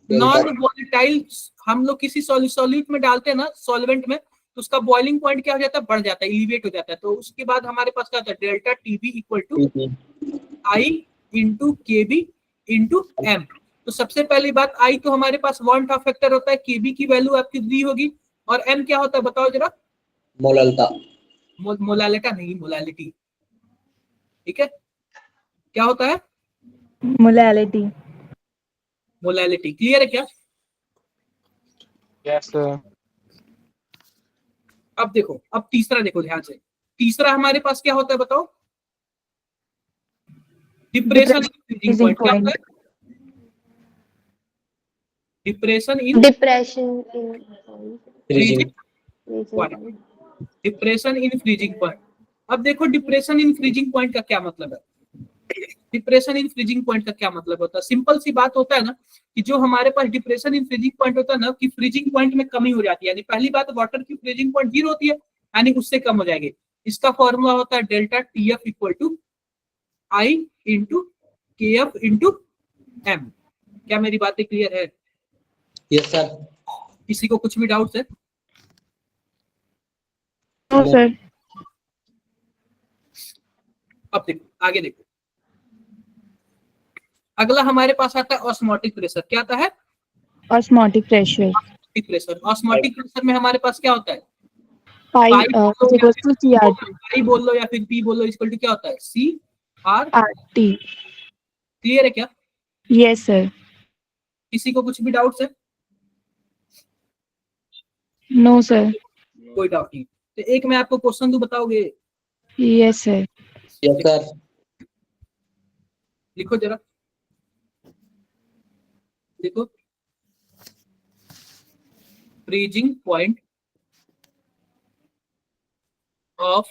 नॉन वोलेटाइल हम लोग किसी सॉल्यूट में डालते हैं ना, सॉल्वेंट में, तो उसका बॉइलिंग पॉइंट क्या हो जाता है? बढ़ जाता है, एलिवेट हो जाता है। तो उसके बाद हमारे पास क्या होता है? Delta TB equal to I into KB into M. तो सबसे पहली बात, आई तो हमारे पास वांट ऑफ फैक्टर होता है, केबी की वैल्यू आपकी दी होगी, और एम क्या होता है बताओ जरा? Molalta. मोलालिटा नहीं, मोलालिटी। ठीक है, क्या होता है? Molality. मोलैलिटी। क्लियर है क्या? Yes, sir. अब देखो, अब तीसरा देखो ध्यान से। तीसरा हमारे पास क्या होता है बताओ? Depression in freezing Freezing point. क्या होता point. है? Depression in Depression in freezing Freezing. freezing point. point. Depression in freezing point. अब देखो डिप्रेशन इन फ्रीजिंग पॉइंट का क्या मतलब है? डिप्रेशन इन फ्रीजिंग पॉइंट का क्या मतलब होता है? सिंपल सी बात होता है ना कि जो हमारे पास डिप्रेशन इन फ्रीजिंग पॉइंट होता है ना, कि फ्रीजिंग पॉइंट में कमी हो जाती है। यानी पहली बात, वाटर की फ्रीजिंग पॉइंट 0 होती है, यानी उससे कम हो जाएगी। इसका फॉर्मूला होता है delta TF equal to I into K F into M. क्या मेरी बातें क्लियर है? Yes, sir. किसी को कुछ भी डाउट है? No, No. sir. अब देखो, आगे देखो। अगला हमारे पास आता है ऑस्मोटिक प्रेशर। क्या आता है? Osmotic pressure. Osmotic pressure. Osmotic pressure में हमारे पास क्या होता है? Pi pi is equals to CRT. पाई बोल लो या फिर पी बोल लो, इक्वल टू क्या होता है? C R. RT. क्लियर है क्या? Yes, sir. किसी को कुछ भी डाउट है? No, sir. कोई डाउट नहीं। तो एक मैं आपको क्वेश्चन दूं, बताओगे? Yes, sir. Yes, sir. लिखो जरा, देखो। Freezing point of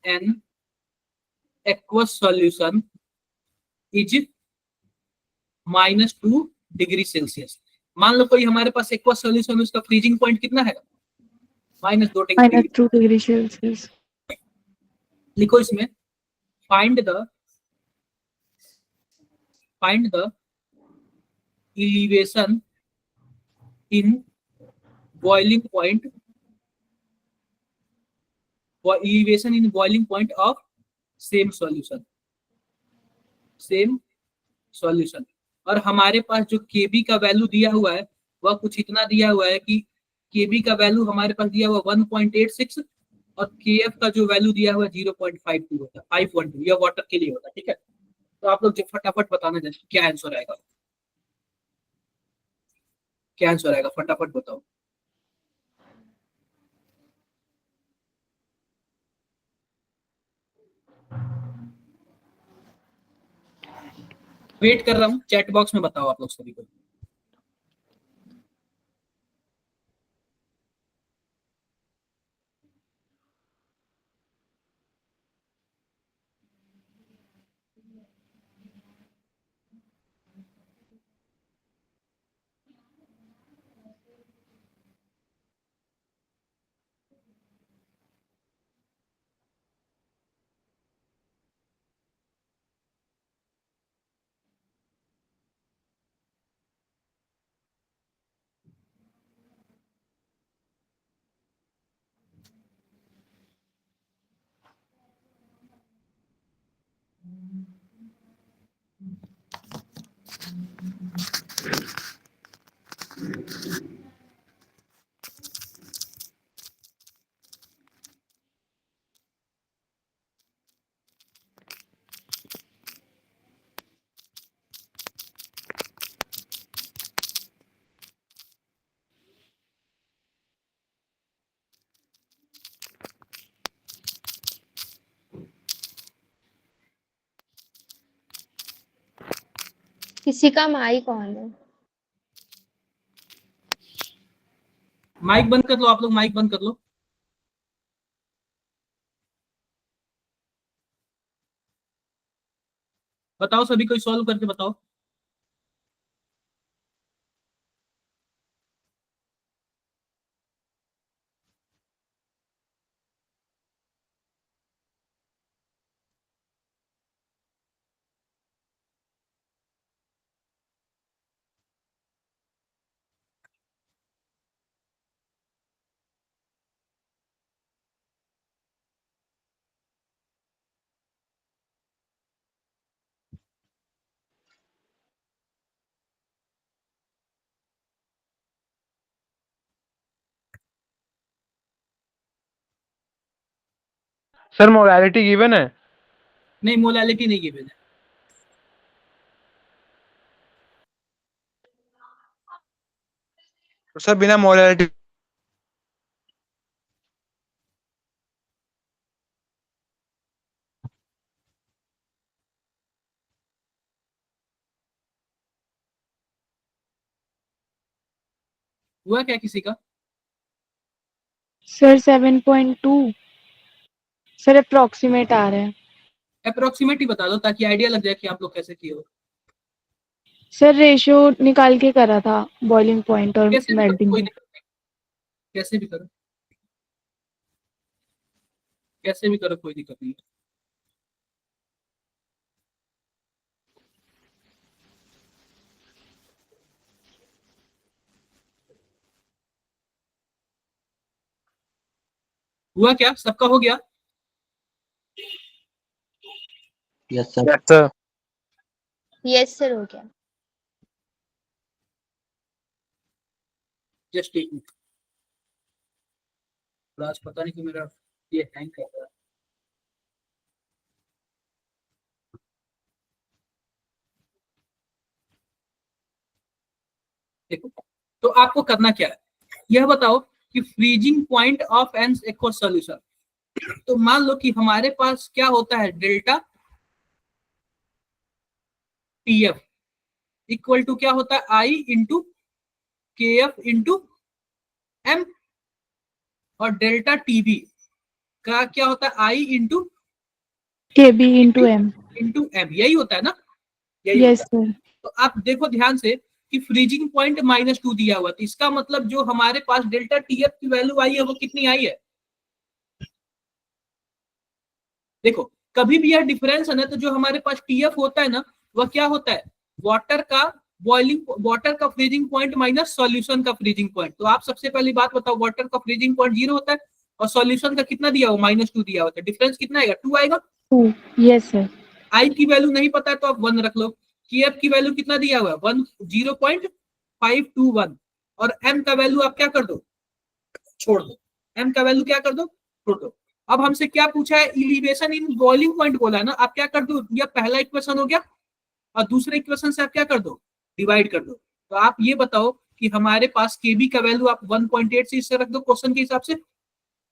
an aqueous solution is -2 degree Celsius. मान लो कोई हमारे पास एक्वस सॉल्यूशन, उसका फ्रीजिंग पॉइंट कितना है? -2 डिग्री। -2 degree Celsius. लिखो इसमें, find the elevation in boiling point, elevation in boiling point of same solution, same solution. और हमारे पास जो केबी का वैल्यू दिया हुआ है वह कुछ इतना दिया हुआ है कि केबी का वैल्यू हमारे पास दिया हुआ 1.86 और केएफ का जो वैल्यू दिया हुआ 0.52 होता है, 512। यह वाटर के लिए होता है, ठीक है। तो आप लोग फटाफट बताना जैसे क्या आंसर आएगा, क्या आंसर आएगा, फटाफट बताओ। वेट कर रहा हूँ, चैट बॉक्स में बताओ आप लोग सभी को। किसी का माइक ऑन है। माइक बंद कर लो, आप लोग माइक बंद कर लो। बताओ सभी, कोई सॉल्व करके बताओ। सर मोलैलिटी गिवन है। नहीं, मोलैलिटी नहीं गिवन है। तो सर बिना मोलैलिटी हुआ क्या किसी का? सर 7.2 सर अप्रोक्सीमेट आ रहा है। अप्रोक्सीमेट ही बता दो ताकि आइडिया लग जाए कि आप लोग कैसे किए हो। सर रेशियो निकाल के करा था बॉइलिंग पॉइंट और कैसे भी करो, मेल्टिंग कोई पॉइंट। दिक्कत नहीं, कैसे भी करो, कैसे भी करो, कोई दिक्कत नहीं। हुआ क्या, सबका हो गया? Yes sir. Yes sir. Yes sir हो गया। जस्ट एक मिनट, आज पता नहीं कि मेरा ये हैंग कर रहा है। देखो, तो आपको करना क्या है, यह बताओ कि freezing point of an aqueous solution. तो मान लो कि हमारे पास क्या होता है, डेल्टा टीएफ इक्वल टू क्या होता है, I into K F into M, और डेल्टा टीबी का क्या होता है, I into KB into M। Into M, यही होता है ना, यही यस होता है। सर। तो आप देखो ध्यान से कि फ्रीजिंग पॉइंट -2 दिया हुआ, तो इसका मतलब जो हमारे पास डेल्टा टीएफ की वैल्यू आई है वो कितनी आई है। देखो, कभी भी यह डिफरेंस है ना, तो जो हमारे पास टीएफ होता है ना, वह क्या होता है, वाटर का वाटर का फ्रीजिंग पॉइंट माइनस सॉल्यूशन का फ्रीजिंग पॉइंट। तो आप सबसे पहली बात बताओ, वाटर का फ्रीजिंग पॉइंट 0 होता है और सॉल्यूशन का कितना दिया हुआ, -2 दिया होता है, डिफरेंस कितना आएगा, 2 आएगा। 2 यस सर। आई की वैल्यू नहीं पता है तो आप 1 रख लो। केएफ की वैल्यू कितना दिया हुआ है, 0.521, और एम का वैल्यू आप क्या कर दो, छोड़ दो, एम का वैल्यू क्या कर दो, छोड़ दो। अब हमसे क्या पूछा है, एलिवेशन इन बॉइलिंग पॉइंट बोला है ना, आप क्या कर दो, यह पहला इक्वेशन हो गया और दूसरे इक्वेशन से आप क्या कर दो, डिवाइड कर दो। तो आप ये बताओ कि हमारे पास केबी का वैल्यू आप 1.8 से इससे रख दो क्वेश्चन के हिसाब से,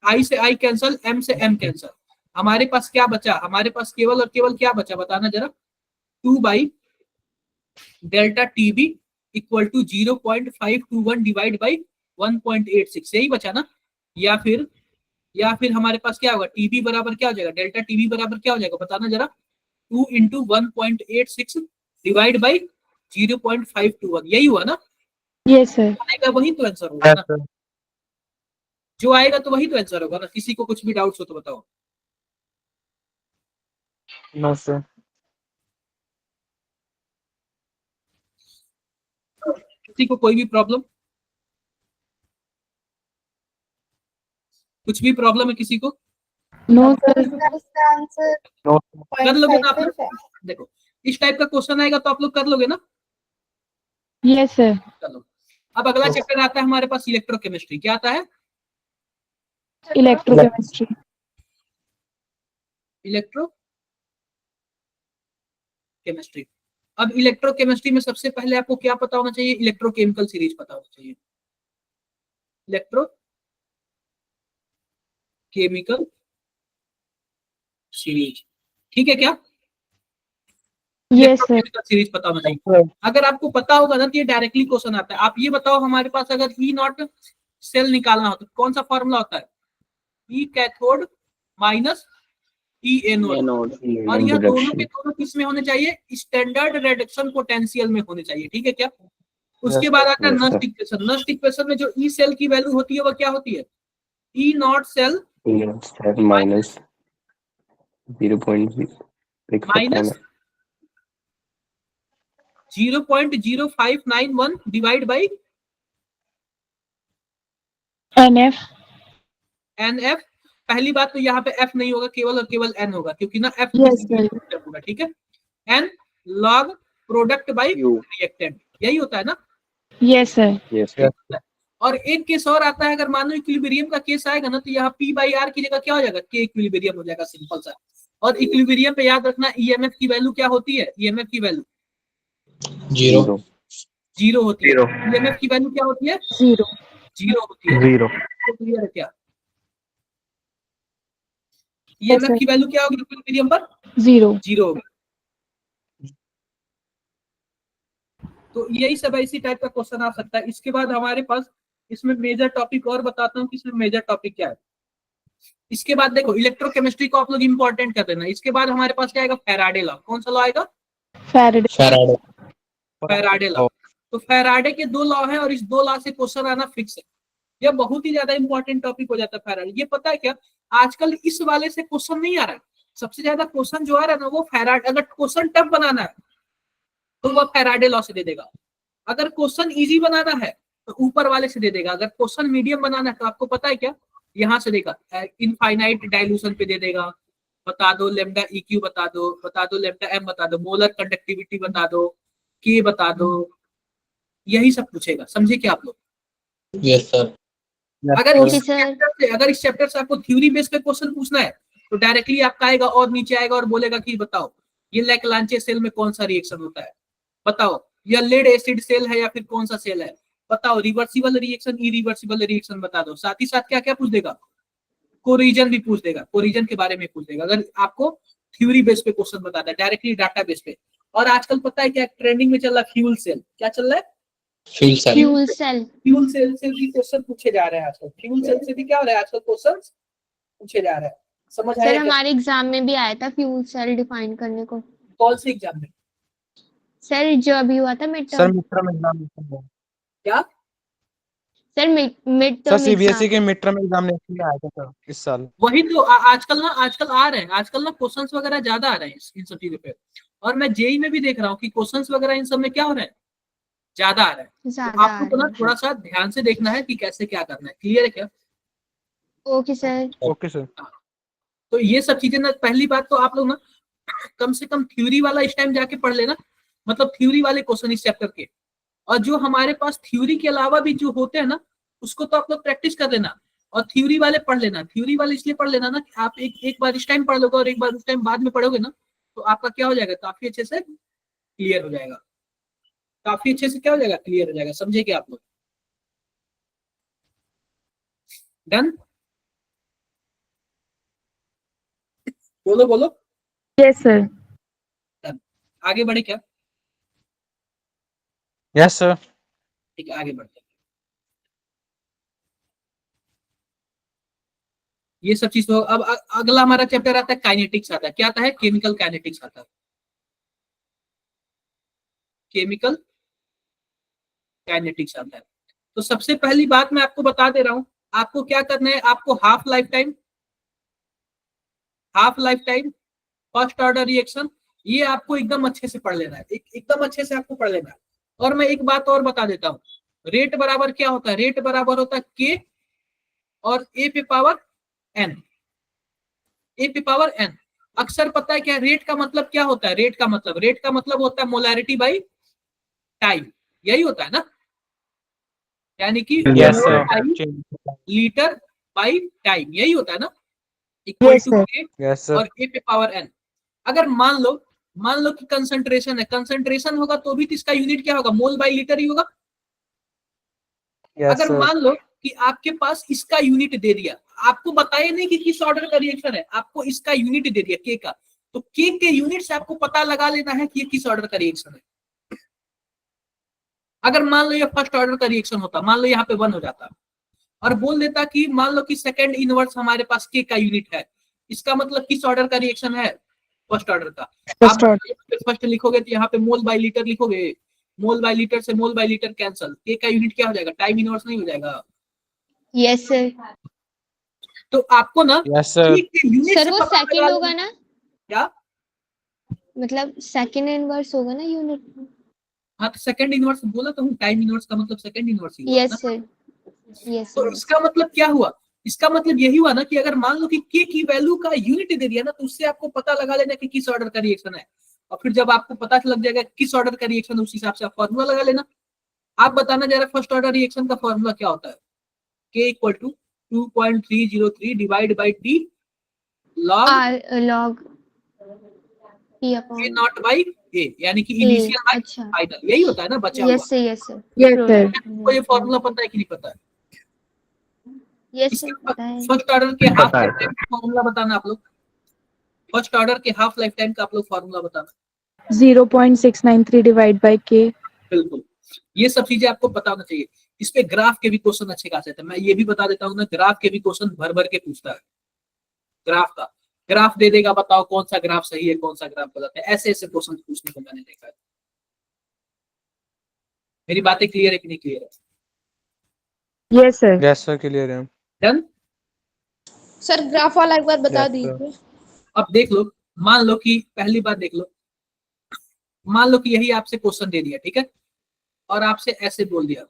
आई से आई कैंसल, एम से एम कैंसल, हमारे पास क्या बचा, हमारे पास केवल और केवल क्या बचा, बताना जरा, 2 by delta TB equal to 0.521 divide by 1.86, यही बचा ना। या फिर हमारे पास क्या होगा, टीबी बराबर क्या हो जाएगा, डेल्टा टीबी बराबर क्या हो जाएगा, बताना जरा, 2 इंटू 1.86 डिवाइड बाई 0.521, यही हुआ ना। Yes sir. आएगा वही तो आंसर होगा ना, जो आएगा तो वही तो आंसर होगा ना। किसी को कुछ भी डाउट्स हो तो बताओ। No sir. किसी को कोई भी प्रॉब्लम, कुछ भी प्रॉब्लम है किसी को, नो सर। इसका आंसर कर लोगे ना आप 0.5 लोग। है। देखो, इस टाइप का क्वेश्चन आएगा तो आप लोग कर लोगे ना। Yes sir. चलो, अब अगला चैप्टर आता है हमारे पास इलेक्ट्रोकेमिस्ट्री। क्या आता है, इलेक्ट्रोकेमिस्ट्री। इलेक्ट्रोकेमिस्ट्री। अब इलेक्ट्रोकेमिस्ट्री में सबसे पहले आपको क्या पता होना चाहिए, इलेक्ट्रोकेमिकल सीरीज पता होना चाहिए, इलेक्ट्रोकेमिकल सीरीज, ठीक है क्या, यस सर। इलेक्ट्रोकेमिकल सीरीज पता होना चाहिए। अगर आपको पता होगा ना तो ये डायरेक्टली क्वेश्चन आता है। आप ये बताओ, हमारे पास अगर ई नॉट सेल निकालना हो तो कौन सा फॉर्मूला होता है, ई कैथोड माइनस ई एनोड, और यह दोनों के दोनों किस में होने चाहिए, स्टैंडर्ड रिडक्शन पोटेंशियल में होने चाहिए, ठीक है क्या। उसके बाद आता है नस्ट इक्वेशन। नस्ट इक्वेशन में जो ई सेल की वैल्यू होती है वह क्या होती है, E not cell minus 0.6 minus 0.0591 divide by NF। NF. पहली बात तो यहाँ पे एफ नहीं होगा, केवल और केवल एन होगा, क्योंकि ना एफ यस सर। होगा, ठीक है। N log product by reactant, यही होता है ना। Yes sir. यस ठीक है? और एक केस और आता है, अगर मान लो इक्विलिब्रियम का केस आएगा ना, तो यहाँ P बाई R की जगह क्या हो जाएगा, K इक्विलिब्रियम हो जाएगा, सिंपल सा। और इक्विलिब्रियम पे याद रखना ईएमएफ की वैल्यू क्या होती है, ईएमएफ की वैल्यू जीरो। जीरो होती है। ईएमएफ की वैल्यू क्या होती है, जीरो। जीरो होती है। जीरो। क्लियर है क्या? ईएमएफ की वैल्यू क्या होगी इक्विलिब्रियम पर, जीरो। जीरो होगी। तो यही सब इसी टाइप का क्वेश्चन आ सकता है। इसके बाद हमारे पास इसमें मेजर टॉपिक और बताता हूँ कि इसमें मेजर टॉपिक क्या है। इसके बाद देखो इलेक्ट्रोकेमिस्ट्री को आप लोग इंपॉर्टेंट कर देना। इसके बाद हमारे पास क्या आएगा, फैराडे लॉ। कौन सा लॉ आएगा, फैराडे। फैराडे। Faraday law. तो फैराडे के 2 लॉ हैं और इस 2 लॉ से क्वेश्चन आना फिक्स है। यह बहुत ही ज्यादा इंपॉर्टेंट टॉपिक हो जाता है फैराडे। ये पता है क्या, आजकल इस वाले से क्वेश्चन नहीं आ रहा है। सबसे ज्यादा क्वेश्चन जो आ रहा है ना वो फैराडे, अगर क्वेश्चन टफ बनाना है तो वह फैराडे लॉ से दे देगा। अगर क्वेश्चन इजी बनाना है तो ऊपर वाले से दे देगा। अगर क्वेश्चन मीडियम बनाना है तो आपको पता है क्या, यहाँ से देगा इनफाइनाइट डाइल्यूशन पे दे देगा, बता दो लेमडा EQ बता दो लेमडा M बता दो, मोलर कंडक्टिविटी बता दो, K बता दो, यही सब पूछेगा। समझे क्या आप लोग? Yes sir. अगर इस चैप्टर से आपको थ्योरी बेस पे क्वेश्चन पूछना है तो डायरेक्टली आपका आएगा और नीचे आएगा और बोलेगा कि बताओ ये लैक्लांचे सेल में कौन सा रिएक्शन होता है, बताओ यह लेड एसिड सेल है या फिर कौन सा सेल है, बताओ रिवर्सिबल रिएक्शन इरिवर्सिबल रिएक्शन बता दो। साथ ही साथ क्या क्या पूछ देगा, कोरिजन भी पूछ देगा, कोरिजन के बारे में पूछ देगा। अगर आपको थ्योरी बेस पे क्वेश्चन बताता है डायरेक्टली डाटा बेस पे। और आजकल पता है क्या ट्रेंडिंग में चल रहा है, फ्यूल सेल। क्या चल रहा है, fuel cell. Fuel cell. Fuel cell से भी क्वेश्चन पूछे जा रहे हैं आजकल। फ्यूल सेल से भी क्या हो रहा है आजकल, क्वेश्चन पूछे जा रहे हैं। समझ सर आया क्या? हमारे एग्जाम में भी आया था फ्यूल सेल डिफाइन करने को। कौन से एग्जाम में? सर जो अभी हुआ था mid sir term. Mid term exam. क्या sir mid sir term CBSE के मिड टर्म एग्जामिनेशन में आया था सर इस साल। वही तो आजकल आ रहे हैं, आजकल ना क्वेश्चंस वगैरह ज्यादा आ रहे हैं इन सब चीजों पे। और मैं जेई में भी देख रहा हूँ कि क्वेश्चंस वगैरह इन सब में क्या हो रहे हैं, ज्यादा आ रहे हैं। तो आपको तो ना थोड़ा सा ध्यान से देखना है कि कैसे क्या करना है। क्लियर है क्या? Okay sir. Okay sir. तो ये सब चीजें ना, पहली बात तो आप लोग ना कम से कम थ्योरी वाला इस टाइम जाके पढ़ लेना, मतलब थ्योरी वाले क्वेश्चन इस चैप्टर के। और जो हमारे पास थ्योरी के अलावा भी जो होते हैं ना उसको तो आप लोग प्रैक्टिस कर लेना और थ्योरी वाले पढ़ लेना। थ्योरी वाले इसलिए पढ़ लेना ना कि आप एक बार इस टाइम पढ़ लोगे और एक बार उस टाइम बाद में पढ़ोगे ना तो आपका क्या हो जाएगा, काफी अच्छे से क्लियर हो जाएगा। काफी अच्छे से क्या हो जाएगा, क्लियर हो जाएगा। समझे क्या आप लोग? डन? बोलो बोलो। Yes sir. आगे बढ़े क्या? Yes sir. ठीक है, आगे बढ़ते हैं। ये सब चीज तो अब अगला हमारा चैप्टर आता है काइनेटिक्स आता है। क्या आता है, केमिकल काइनेटिक्स आता है। केमिकल काइनेटिक्स आता है। तो सबसे पहली बात मैं आपको बता दे रहा हूं, आपको क्या करना है, आपको half life time first order reaction ये आपको एकदम अच्छे से पढ़ लेना है, एकदम अच्छे से आपको पढ़ लेना है। और मैं एक बात और बता देता हूँ, रेट बराबर क्या होता है, रेट बराबर होता है के और ए पे पावर एन। ए पे पावर एन अक्सर पता है क्या, रेट का मतलब क्या होता है, रेट का मतलब होता है मोलैरिटी बाई टाइम, यही होता है ना, यानी कि यस लीटर बाई टाइम, यही होता है ना, इक्वल टू के यस सर। और ए पे पावर एन। अगर मान लो कि कंसंट्रेशन है, कंसंट्रेशन होगा तो भी तो इसका यूनिट क्या होगा, मोल बाई लीटर ही होगा। यस अगर सर। मान लो कि आपके पास इसका यूनिट दे दिया, आपको बताया नहीं कि किस ऑर्डर का रिएक्शन है, आपको इसका यूनिट दे दिया के का, तो के यूनिट से आपको पता लगा लेना है कि ये किस ऑर्डर का रिएक्शन है। अगर मान लो ये फर्स्ट ऑर्डर का रिएक्शन होता, मान लो यहाँ पे 1 हो जाता और बोल देता कि मान लो कि सेकंड इनवर्स हमारे पास के का यूनिट है, इसका मतलब किस ऑर्डर का रिएक्शन है, फर्स्ट ऑर्डर का। आप फर्स्ट लिखोगे तो यहाँ पे मोल बाय लीटर लिखोगे, मोल बाय लीटर से मोल बाय लीटर कैंसल, के का यूनिट क्या हो जाएगा, टाइम इनवर्स नहीं हो जाएगा। Yes sir. तो आपको ना यस सर। सर वो सेकंड होगा ना, क्या मतलब सेकंड इनवर्स होगा ना यूनिट। हाँ तो सेकंड इनवर्स बोला तो हूँ, टाइम इनवर्स का मतलब सेकंड इनवर्स ही हुआ यस ना। सर। यस तो इसका मतलब क्या हुआ, इसका मतलब यही हुआ ना कि अगर मान लो कि के की वैल्यू का यूनिट दे दिया ना तो उससे आपको पता लगा लेना कि किस ऑर्डर का रिएक्शन है। और फिर जब आपको पता लग जाएगा किस ऑर्डर का रिएक्शन है उस हिसाब से आप फॉर्मूला लगा लेना। आप बताना जरा फर्स्ट ऑर्डर रिएक्शन का फॉर्मूला क्या होता है। K equal to 2.303 divide by T log R log P A upon not by A, यानी कि A। इनिशियल बाई अच्छा, फाइनल, यही होता है ना बचा हुआ। Yes sir, yes sir, Yes, sir. आपको ये फॉर्मूला पता है कि नहीं पता है? यस सर, इसके पता है। फर्स्ट ऑर्डर के हाफ पता है, लाइफ टाइम का फॉर्मूला बताना आप लोग। फर्स्ट ऑर्डर के हाफ लाइफ टाइम का आप लोग फॉर्मूला बताना। 0.693 divide by K. बिल्कुल, ये सब चीजें आपको पता होना चाहिए। इस पे ग्राफ के भी क्वेश्चन अच्छे खासे थे, मैं ये भी बता देता हूँ ना, ग्राफ के भी क्वेश्चन भर भर के पूछता है। ग्राफ का ग्राफ दे देगा, बताओ कौन सा ग्राफ सही है कौन सा ग्राफ गलत है, ऐसे ऐसे क्वेश्चन पूछने को मैंने देखा है। मेरी बातें क्लियर है कि नहीं क्लियर है? Yes, sir. Yes sir clear है। डन। सर ग्राफ वाला एक बार बता Yes, sir. दीजिए। अब देख लो, मान लो कि पहली बार देख लो, मान लो कि यही आपसे क्वेश्चन दे दिया, ठीक है, और आपसे ऐसे बोल दिया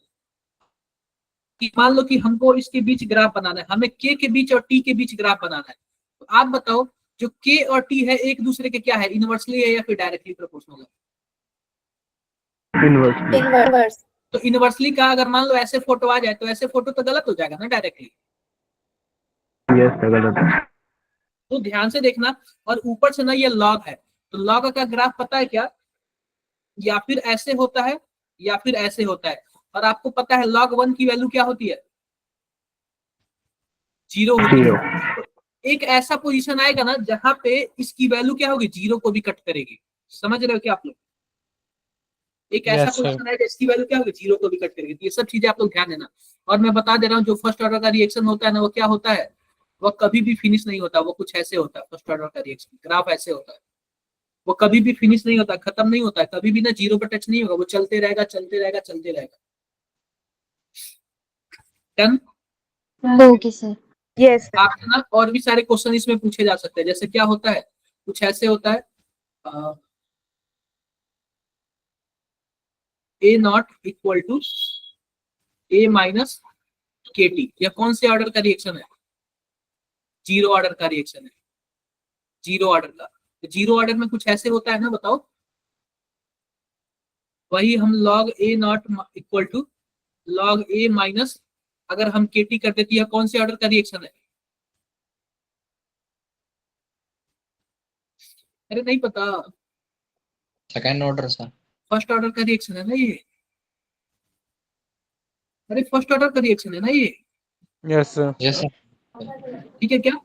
कि मान लो कि हमको इसके बीच ग्राफ बनाना है, हमें के के बीच और टी के बीच ग्राफ बनाना है। तो आप बताओ जो के और टी है एक दूसरे के क्या है, इनवर्सली है या फिर डायरेक्टली प्रोपोर्शनल है? इनवर्सली। इनवर्स। तो इनवर्सली का अगर मान लो ऐसे फोटो आ जाए तो ऐसे फोटो तो गलत हो जाएगा ना डायरेक्टली। यस सर, गलत है। तो ध्यान से देखना, और ऊपर से ना ये लॉग है, तो लॉग का ग्राफ पता है क्या, या फिर ऐसे होता है या फिर ऐसे होता है। और आपको पता है log 1 की वैल्यू क्या होती है, 0 होती जीरो। है। तो एक ऐसा पोजीशन आएगा ना जहां पे इसकी वैल्यू क्या होगी, 0 को भी कट करेगी। समझ रहे हो क्या आप लोग? एक ऐसा Yes, sir. पोजीशन आएगा इसकी वैल्यू क्या होगी, 0 को भी कट करेगी। तो ये सब चीजें आप लोग ध्यान देना। और मैं बता दे रहा हूँ जो फर्स्ट ऑर्डर का रिएक्शन होता है ना, वो क्या होता है, वो कभी भी फिनिश नहीं होता, वो कुछ ऐसे होता है। फर्स्ट ऑर्डर का रिएक्शन ग्राफ ऐसे होता है, वो कभी भी फिनिश नहीं होता, खत्म नहीं होता है, कभी भी ना 0 पर टच नहीं होगा, वो चलते रहेगा चलते रहेगा चलते रहेगा। Done. Okay sir. Yes, sir. आपसे ना और भी सारे क्वेश्चन इसमें पूछे जा सकते हैं। जैसे क्या होता है, कुछ ऐसे होता है, A not equal to A minus K T, या कौन से ऑर्डर का रिएक्शन है, 0 ऑर्डर का रिएक्शन है, 0 ऑर्डर का। तो 0 ऑर्डर में कुछ ऐसे होता है ना, बताओ। वही हम log A not equal to log A minus, अगर हम के टी कर देती है, कौन से ऑर्डर का रिएक्शन है? अरे नहीं पता, second order sir. First order का रिएक्शन है ना ये। अरे फर्स्ट ऑर्डर का रिएक्शन है ना ये, यस सर। Yes sir. ठीक है क्या?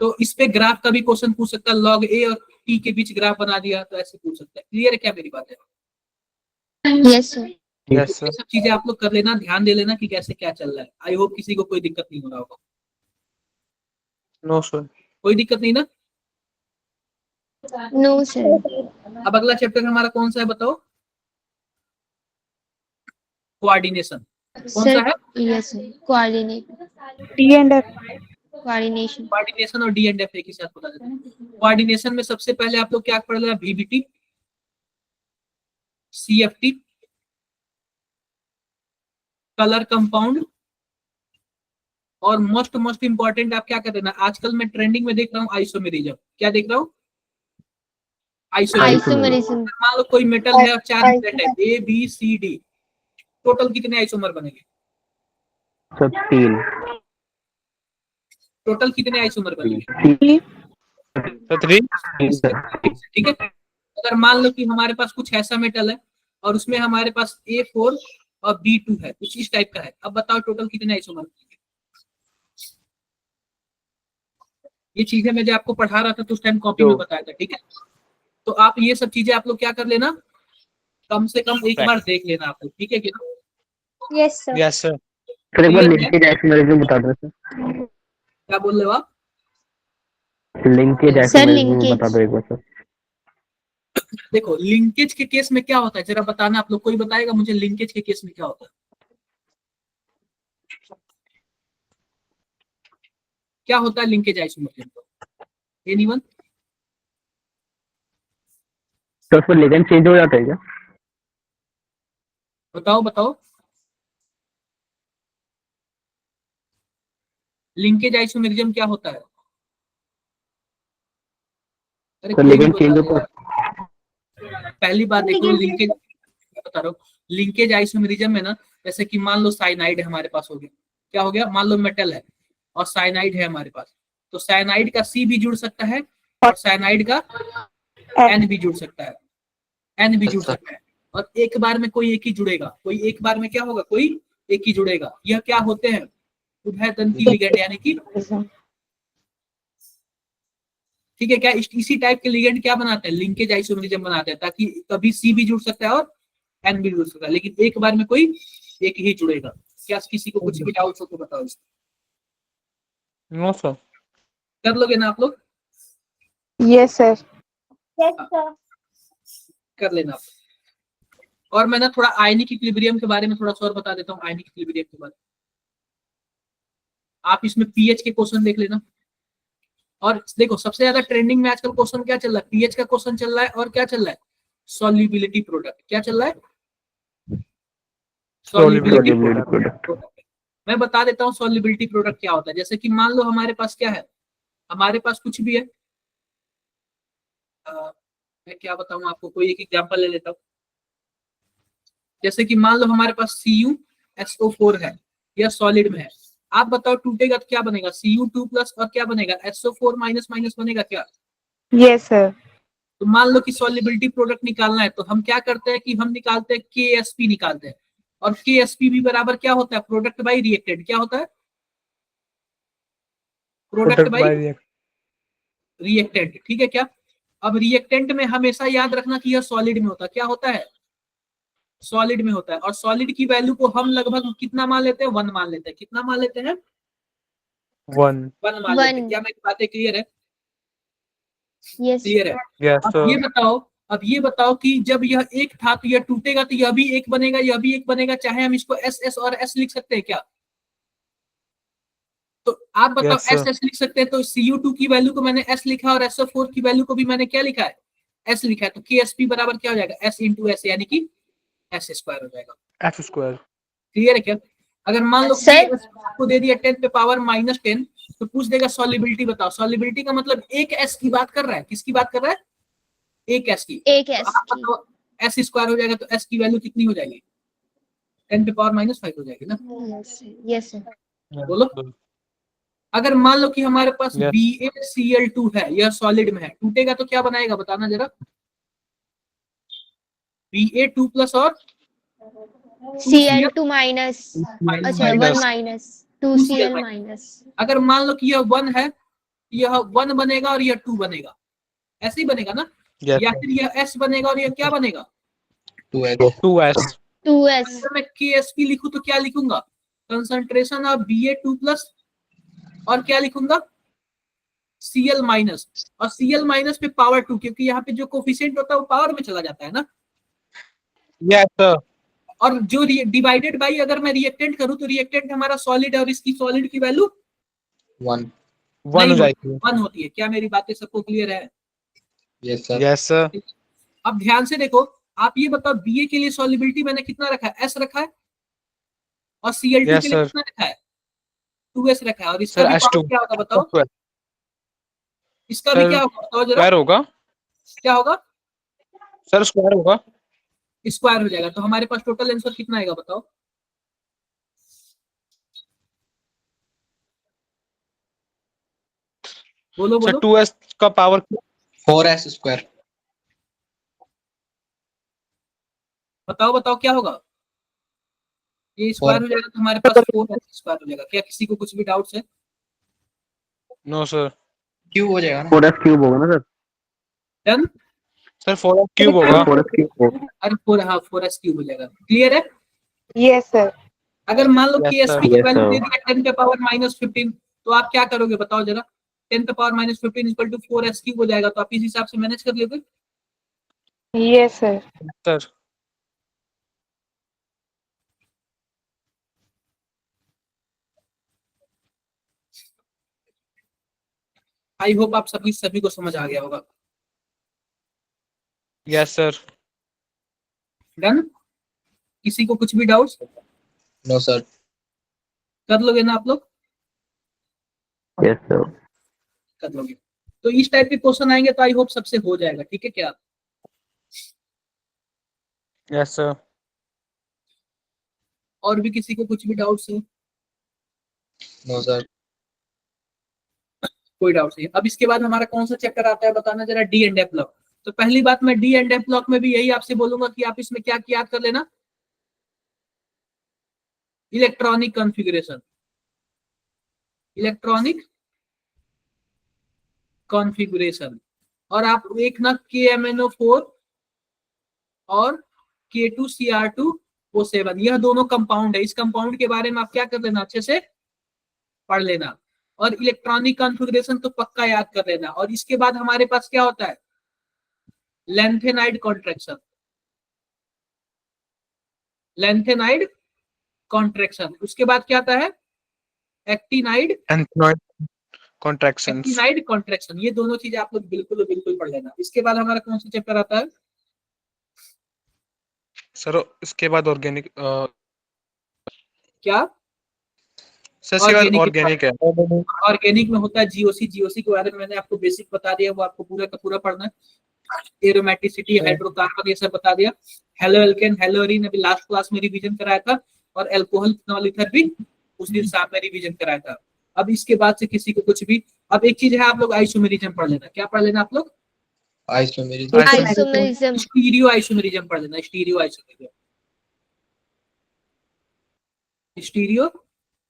तो इस पे ग्राफ का भी क्वेश्चन पूछ सकता है, log ए और टी के बीच ग्राफ बना दिया तो ऐसे पूछ सकता है। क्लियर है क्या मेरी बात है? Yes sir. यस ये सर। सब चीजें आप लोग कर लेना, ध्यान दे लेना कि कैसे क्या चल रहा है। आई होप किसी को कोई दिक्कत नहीं हो रहा होगा। No sir. कोई दिक्कत नहीं ना? No sir. अब अगला चैप्टर हमारा कौन सा है बताओ? कोऑर्डिनेशन। कौन सा है? Yes sir, coordinate, T and F. Coordination. Coordination और डी एंड एफ एक ही साथ बता देते हैं। कोऑर्डिनेशन में सबसे पहले आप लोग क्या पढ़ रहे हैं, वीबीटी, सीएफटी, कलर कंपाउंड, और मोस्ट इंपॉर्टेंट आप क्या कर देना, आजकल मैं ट्रेंडिंग में देख रहा हूँ आइसोमेरिज्म। क्या देख रहा हूँ? आइसोमेरिज्म। आइसोमेरिज्म। मान लो कोई मेटल है और 4 एलिमेंट है, A B C D, total कितने आइसोमर बनेंगे? सर 3। टोटल कितने आइसोमर बनेंगे? 3। ठीक है। अगर मान लो कि हमारे पास कुछ ऐसा मेटल है और उसमें हमारे पास A4 और B2 है, कुछ इस टाइप का है, अब बताओ टोटल कितने आइसोमर बनेंगे? ये चीजें मैं जो आपको पढ़ा रहा था तो उस टाइम कॉपी में बताया था, ठीक है। तो आप ये सब चीजें आप लोग क्या कर लेना, कम से कम एक बार देख लेना आप लोग, ठीक है कि ना? Yes sir. Yes sir. Sir एक बार Clear है? लिंकेज आइसोमेरिज्म बता दो सर। क्या बोल रहे हो आप? Linkage sir, isomerism linkage। बता दो एक बार सर। देखो लिंकेज के केस में क्या होता है, जरा बताना आप लोग, कोई बताएगा मुझे लिंकेज के केस में क्या होता है? क्या होता है लिंकेज आइसोमेरिज्म? एनीवन? सर उसमें लिगेंड चेंज हो जाता है क्या? बताओ बताओ। लिंकेज आइसोमेरिज्म क्या होता है? अरे सर कोई भी लिगेंड बता चेंज दे होता यार। पहली बात देखो लिंकेज, बता रहा हूँ, लिंकेज आइसोमेरिज्म में ना जैसे कि मान लो साइनाइड हमारे पास हो गया, क्या हो गया, मान लो मेटल है और साइनाइड है हमारे पास, तो साइनाइड का C भी जुड़ सकता है और साइनाइड का N भी जुड़ सकता है, N भी जुड़ सकता है, और एक बार में कोई एक ही जुड़ेगा, कोई एक बार में क्या होगा, कोई एक ही जुड़ेगा। यह क्या होते हैं, उभयदंती लिगेंड, यानी कि ठीक है क्या, इसी टाइप के लिगेंड क्या बनाते हैं, लिंकेज आइसोमरिज्म बनाते हैं, ताकि कभी C भी जुड़ सकता है और N भी जुड़ सकता है, लेकिन एक बार में कोई एक ही जुड़ेगा। क्या किसी को कुछ भी डाउट हो तो बताओ, नो सर। कर लोगे ना आप लोग, यस सर। कर लेना आप। और मैं ना थोड़ा आयनिक इक्विलिब्रियम के बारे में थोड़ा सा और बता देता हूँ, आयनिक इक्विलिब्रियम के बारे में। आप इसमें पीएच के क्वेश्चन देख लेना, और देखो सबसे ज्यादा ट्रेंडिंग में आजकल क्वेश्चन क्या चल रहा है, पीएच का क्वेश्चन चल रहा है, और क्या चल रहा है, सॉल्युबिलिटी प्रोडक्ट, क्या चल रहा है, सॉल्युबिलिटी प्रोडक्ट। मैं बता देता हूँ सॉल्युबिलिटी प्रोडक्ट क्या होता है। जैसे कि मान लो हमारे पास क्या है, हमारे पास कुछ भी है, मैं क्या बताऊं आपको, कोई एक एग्जांपल ले लेता हूँ। जैसे कि मान लो हमारे पास CuSO4 है, यह सॉलिड में है, आप बताओ टूटेगा तो क्या बनेगा, Cu2+ और क्या बनेगा, SO4- बनेगा क्या। Yes sir. तो मान लो कि सॉल्युबिलिटी प्रोडक्ट निकालना है, तो हम क्या करते हैं कि हम निकालते हैं KSP निकालते हैं, और KSP भी बराबर क्या होता है, प्रोडक्ट बाई रिएक्टेंट, क्या होता है, प्रोडक्ट बाई रिएक्टेंट, ठीक है क्या। अब रिएक्टेंट में हमेशा याद रखना कि यह सॉलिड में होता है, क्या होता है, सॉलिड में होता है, और सॉलिड की वैल्यू को हम लगभग कितना मान लेते हैं, 1 मान लेते हैं, कितना मान लेते हैं, 1 1 मान लेते हैं। 1 क्या मेरी बातें क्लियर है, यस क्लियर है। यस अब सर। ये बताओ कि जब यह एक था तो यह टूटेगा तो यह भी एक बनेगा, यह भी एक बनेगा, चाहे हम इसको SS और S लिख सकते हैं क्या, तो आप बताओ, Yes, sir. SS लिख सकते हैं, तो Cu2 की वैल्यू को मैंने S लिखा और SO4 की वैल्यू को भी मैंने क्या लिखा है, S लिखा है, तो KSP बराबर क्या हो जाएगा, S × S, यानी कि S² हो जाएगा। F²। क्लियर है क्या। अगर मान लो सर कि आपको दे दिया 10⁻⁻10, तो पूछ देगा सॉल्युबिलिटी बताओ, सॉल्युबिलिटी का मतलब एक S की बात कर रहा है, किसकी बात कर रहा है, एक S की, एक तो एस आप की बताओ S² हो जाएगा, तो S की वैल्यू कितनी हो जाएगी, 10⁻⁵ हो जाएगी ना। यस सर बोलो। अगर मान लो कि हमारे पास Yes. BaCl2 है, यह सॉलिड में है, टूटेगा तो क्या बनाएगा बताना जरा, Ba2+ और Cl2 माइनस, अच्छा 1 Minus. Minus 2Cl minus. अगर मान लो कि यह 1 है, यह 1 बनेगा और यह 2 बनेगा, ऐसे ही बनेगा ना, Yes. या फिर यह S बनेगा और यह क्या बनेगा, 2S 2S। 2s अगर मैं KSP लिखूं तो क्या लिखूंगा, कंसंट्रेशन ऑफ Ba2+ और क्या लिखूंगा, Cl माइनस, और Cl माइनस पे पावर 2, क्योंकि यहाँ पे जो कोफिशिएंट होता है वो पावर में चला जाता है ना, Yes, sir. और जो डिवाइडेड बाई अगर मैं रिएक्टेंट करूं तो रिएक्टेंट हमारा सॉलिड है और इसकी सॉलिड की वैल्यू 1 1 हो जाएगी। 1 होती है। क्या मेरी बातें सबको क्लियर है। Yes sir Yes, sir. अब ध्यान से देखो, आप ये बताओ Ba के लिए सॉल्युबिलिटी मैंने कितना रखा है, S रखा है, और Cl2 के Yes, लिए sir. कितना रखा है, 2S रखा है, और इसका Sir, भी H2. पावर क्या होगा बताओ, Square. इसका भी Sir, क्या होगा बताओ जरा, स्क्वायर होगा। क्या होगा, सर स्क्वायर होगा। स्क्वायर हो जाएगा। तो हमारे पास टोटल आंसर कितना आएगा बताओ, बोलो सर बोलो 2S का पावर 4S²। बताओ बताओ क्या होगा, ये स्क्वायर हो जाएगा तो हमारे पास 4S² हो जाएगा। क्या किसी को कुछ भी डाउट्स है, नो सर। क्यूब हो जाएगा ना। 4S³ होगा ना sir, done. Sir 4S cube होगा। 4S³ होगा। अरे 4S³ हो जाएगा, क्लियर है। Yes sir. अगर मान लो Yes, KSP sir. की Yes, वैल्यू sir. दे दिया 10⁻⁻15, तो आप क्या करोगे बताओ जरा, 10⁻⁻15 इक्वल टू 4S³ हो जाएगा, तो आप इस हिसाब से मैनेज कर लोगे। Yes sir. Sir I hope आप सभी को समझ आ गया होगा। Yes sir. डन। किसी को कुछ भी डाउट्स, नो सर। कर लोगे ना आप लोग, Yes, sir. कर लोगे। तो इस टाइप के क्वेश्चन आएंगे तो आई होप सबसे हो जाएगा, ठीक है क्या। Yes sir. और भी किसी को कुछ भी डाउट्स है? No sir. कोई डाउट नहीं। अब इसके बाद हमारा कौन सा चैप्टर आता है बताना जरा, डी एंड एफ ब्लॉक। तो पहली बात मैं डी एंड एफ ब्लॉक में भी यही आपसे बोलूंगा कि आप इसमें क्या याद कर लेना, इलेक्ट्रॉनिक कॉन्फ़िगरेशन, इलेक्ट्रॉनिक कॉन्फ़िगरेशन। और आप एक ना KMnO4 और K2Cr2O7, यह दोनों कंपाउंड है। इस कंपाउंड के बारे में आप क्या कर लेना, अच्छे से पढ़ लेना। और इलेक्ट्रॉनिक कॉन्फ़िगरेशन तो पक्का याद कर लेना। और इसके बाद हमारे पास क्या होता है, लेंथेनाइड कॉन्ट्रैक्शन, लेंथेनाइड कॉन्ट्रैक्शन। उसके बाद क्या आता है, एक्टिनाइड कॉन्ट्रैक्शंस। Actinide contraction. ये दोनों चीजें आप लोग बिल्कुल बिल्कुल पढ़ लेना। इसके बाद हमारा कौन सा चैप्टर आता है सर इसके बाद ऑर्गेनिक क्या, सर इसके बाद ऑर्गेनिक। ऑर्गेनिक है। ऑर्गेनिक में होता है जीओसी। जीओसी के बारे में मैंने आपको बेसिक बता दिया, वो आपको पूरा का पूरा पढ़ना है। एरोमेटिसिटी, हाइड्रोकार्बन, ये सब बता दिया। हेलो एल्केन, हेलो एरीन अभी लास्ट क्लास में रिवीजन कराया था। और अल्कोहल, फिनॉल, ईथर भी उस दिन साथ में रिवीजन कराया था। अब इसके बाद से किसी को कुछ भी, अब एक चीज है, आप लोग आइसोमेरिज्म पढ़ लेना। क्या पढ़ लेना आप लोग, आइसोमेरिज्म। आइसोमेरिज्म। स्टीरियो आइसोमेरिज्म पढ़ लेना, स्टीरियो आइसोमेरिज्म, स्टीरियो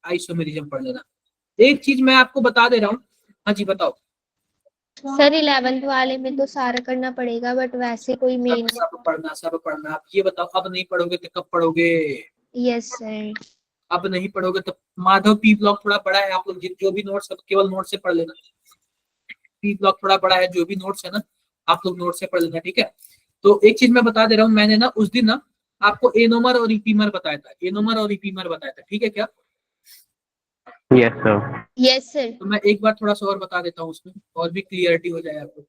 आइसोमेरिज्म पढ़ लेना। एक चीज मैं आपको बता दे रहा हूँ, हाँ जी बताओ। सर 11th वाले में तो सारा करना पड़ेगा, बट वैसे कोई मेन। सब पढ़ना। आप ये बताओ, अब नहीं पढ़ोगे तो कब पढ़ोगे? Yes sir. अब नहीं पढ़ोगे तो माधव पी ब्लॉक थोड़ा बड़ा है, आप लोग जो भी नोट्स, केवल नोट से पढ़ लेना। पी ब्लॉक थोड़ा बड़ा है, जो भी नोट्स है ना आप लोग नोट से पढ़ लेना, ठीक है। तो एक चीज मैं बता दे रहा हूँ, मैंने ना उस दिन ना आपको एनोमर और ईपीमर बताया था, एनोमर और ईपीमर बताया था, ठीक है क्या? Yes sir. Yes sir. तो मैं एक बार थोड़ा सा और बता देता हूँ उसमें, और भी क्लियरिटी हो जाए आपको।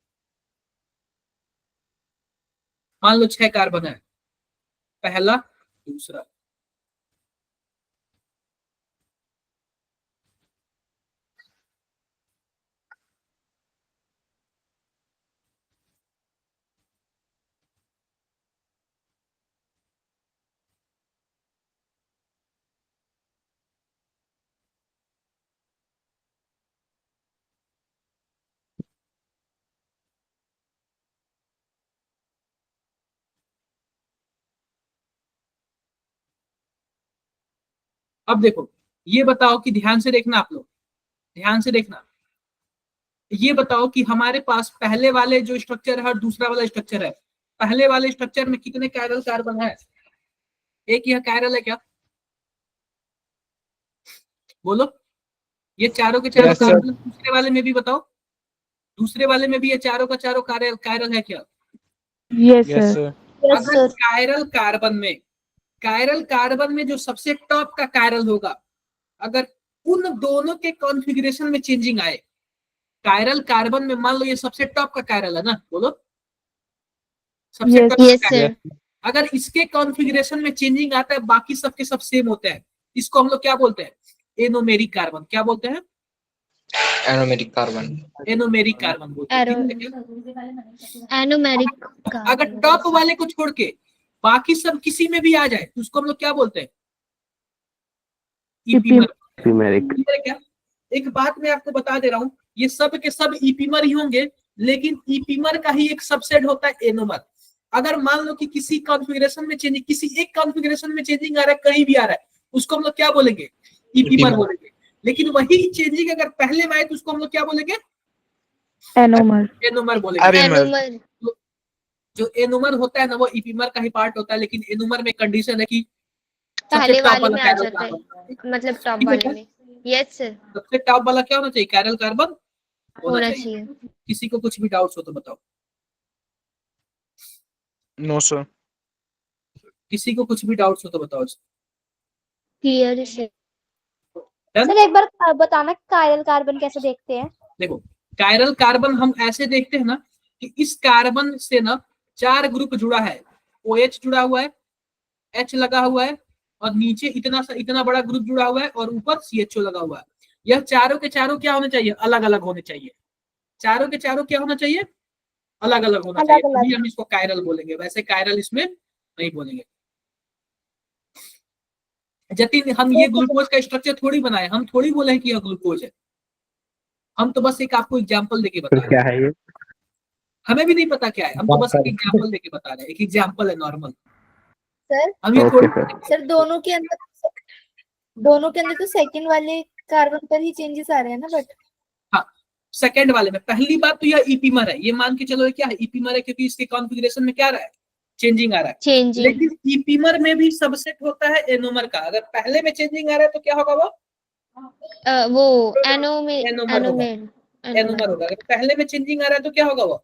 मान लो 6 कार्बन है, पहला, दूसरा, अब देखो ये बताओ कि ध्यान से देखना आप लोग, ध्यान से देखना। ये बताओ कि हमारे पास पहले वाले जो स्ट्रक्चर है और दूसरा वाला स्ट्रक्चर है, पहले वाले स्ट्रक्चर में कितने कायरल कार्बन है? एक यह कायरल है क्या, बोलो। ये चारों के चारों Yes, sir. कार्बन दूसरे वाले में भी बताओ, दूसरे वाले में भी ये चारों का चारों कायरल है क्या? Yes yes sir. सर। अगर कायरल कार्बन में जो सबसे टॉप का कायरल होगा, अगर उन दोनों के कॉन्फ़िगरेशन में चेंजिंग आए, कायरल कार्बन में मान लो ये सबसे टॉप का कायरल है ना, बोलो सबसे Yes. टॉप का यस कायरल। सर। अगर इसके कॉन्फ़िगरेशन में चेंजिंग आता है, बाकी सबके सब सेम होते हैं, इसको हम लोग क्या बोलते हैं, एनोमेरिक कार्बन। क्या बोलते हैं? Aromatic carbon. एनोमेरिक कार्बन बोलते हैं, ठीक है। एनोमेरिक अगर टॉप वाले को छोड़ के बाकी सब किसी में भी आ जाए तो उसको हम लोग क्या बोलते हैं, ईपीमर। ईपीमेरिक। ठीक है क्या? एक बात मैं आपको बता दे रहा हूँ, ये सब के सब ईपीमर ही होंगे, लेकिन ईपीमर का ही एक सबसेट होता है एनोमर। अगर मान लो कि किसी कॉन्फ़िगरेशन में चेंजिंग, किसी एक कॉन्फ़िगरेशन में चेंजिंग आ रहा है, कहीं भी आ रहा है, उसको हम लोग क्या बोलेंगे, ईपीमर बोलेंगे। लेकिन वही चेंजिंग अगर पहले में आए तो उसको हम लोग क्या बोलेंगे, एनोमर। एनोमर बोलेंगे। एनोमर। जो एनोमर होता है ना वो ईपीमर का ही पार्ट होता है, लेकिन एनोमर में कंडीशन है कि सबसे पहले टॉप वाले वाला में आ कायरल जाता है, कार्बन, मतलब टॉप ठीक है वाले क्या? में। Yes sir. सबसे टॉप वाला क्या होना चाहिए, कायरल कार्बन होना होना चाहिए। चाहिए। किसी को कुछ भी डाउट्स हो तो बताओ, नो सर। किसी को कुछ भी डाउट्स हो तो बताओ। Clear sir. Done? सर एक बार बताना कायरल कार्बन कैसे देखते हैं? देखो कायरल कार्बन हम ऐसे देखते हैं ना कि इस कार्बन से ना 4 ग्रुप जुड़ा है, OH जुड़ा हुआ है, H लगा हुआ है, और नीचे इतना बड़ा ग्रुप जुड़ा हुआ है, और ऊपर CHO लगा हुआ है। यह चारों के चारों क्या होने चाहिए, अलग अलग होने चाहिए। चारों के चारों क्या होना चाहिए, अलग अलग होना चाहिए, अलग अलग। तभी हम इसको कायरल बोलेंगे। वैसे कायरल इसमें नहीं बोलेंगे। जतिन हम ये ग्लूकोज का स्ट्रक्चर थोड़ी बनाए, हम थोड़ी बोले हैं कि यह ग्लूकोज है, हम तो बस एक आपको एग्जांपल देके बता फिर रहे क्या हैं। है ये? हमें भी नहीं पता क्या है, हम तो बस एक एग्जांपल देके बता रहे हैं, एक एग्जांपल है नॉर्मल। सर हम ये ओके थोड़ी सर। सर दोनों के अंदर तो सेकंड वाले कार्बन पर ही चेंजेस आ रहे हैं ना, बट सेकंड वाले में पहली बात तो यह ईपीमर है, ये मान के चलो ये क्या है, ईपीमर है, क्योंकि इसके कॉन्फ़िगरेशन में क्या रहा है, चेंजिंग आ रहा है। चेंजिंग। लेकिन ईपीमर में भी सबसेट होता है एनोमर का, अगर पहले में चेंजिंग आ रहा है तो क्या होगा, वो वो एनोमेर एनोमर होगा, एनोमर होगा। अगर पहले में चेंजिंग आ रहा है तो क्या होगा, वो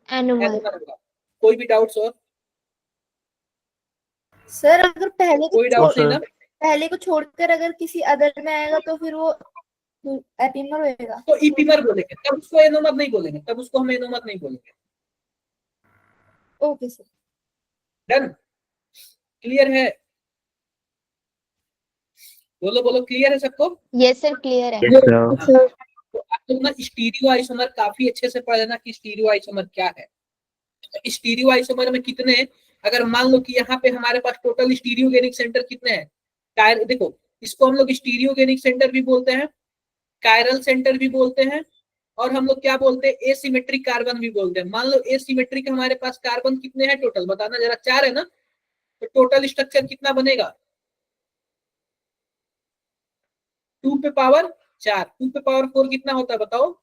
एनोमर। एनोमर होगा। कोई भी डाउट्स और? सर अगर कोई डाउट नहीं ना? पहले को छोड़कर अगर किसी अदर में आएगा तो फिर वो एपीमर होएगा। तो ईपीमर बोलेंगे, तब उसको एनोमर नहीं बोलेंगे, तब उसको हम एनोमर नहीं बोलेंगे। Okay sir. डन, क्लियर है? बोलो बोलो, क्लियर है सबको? यस सर, क्लियर है। Yes sir. तो आप लोग ना स्टीरियो आइसोमर काफी अच्छे से पढ़ लेना कि स्टीरियो आइसोमर क्या है। स्टीरियो आइसोमर में कितने, अगर मान लो कि यहाँ पे हमारे पास टोटल स्टीरियोगेनिक सेंटर कितने हैं, देखो इसको हम लोग स्टीरियोगेनिक सेंटर भी बोलते हैं, कायरल सेंटर भी बोलते हैं, और हम लोग क्या बोलते हैं, एसिमेट्रिक कार्बन भी बोलते हैं। मान लो एसिमेट्रिक हमारे पास कार्बन कितने हैं टोटल, बताना जरा, 4 है ना, तो टोटल स्ट्रक्चर कितना बनेगा, 2 पे पावर 4, 2 पे पावर 4 कितना होता है बताओ?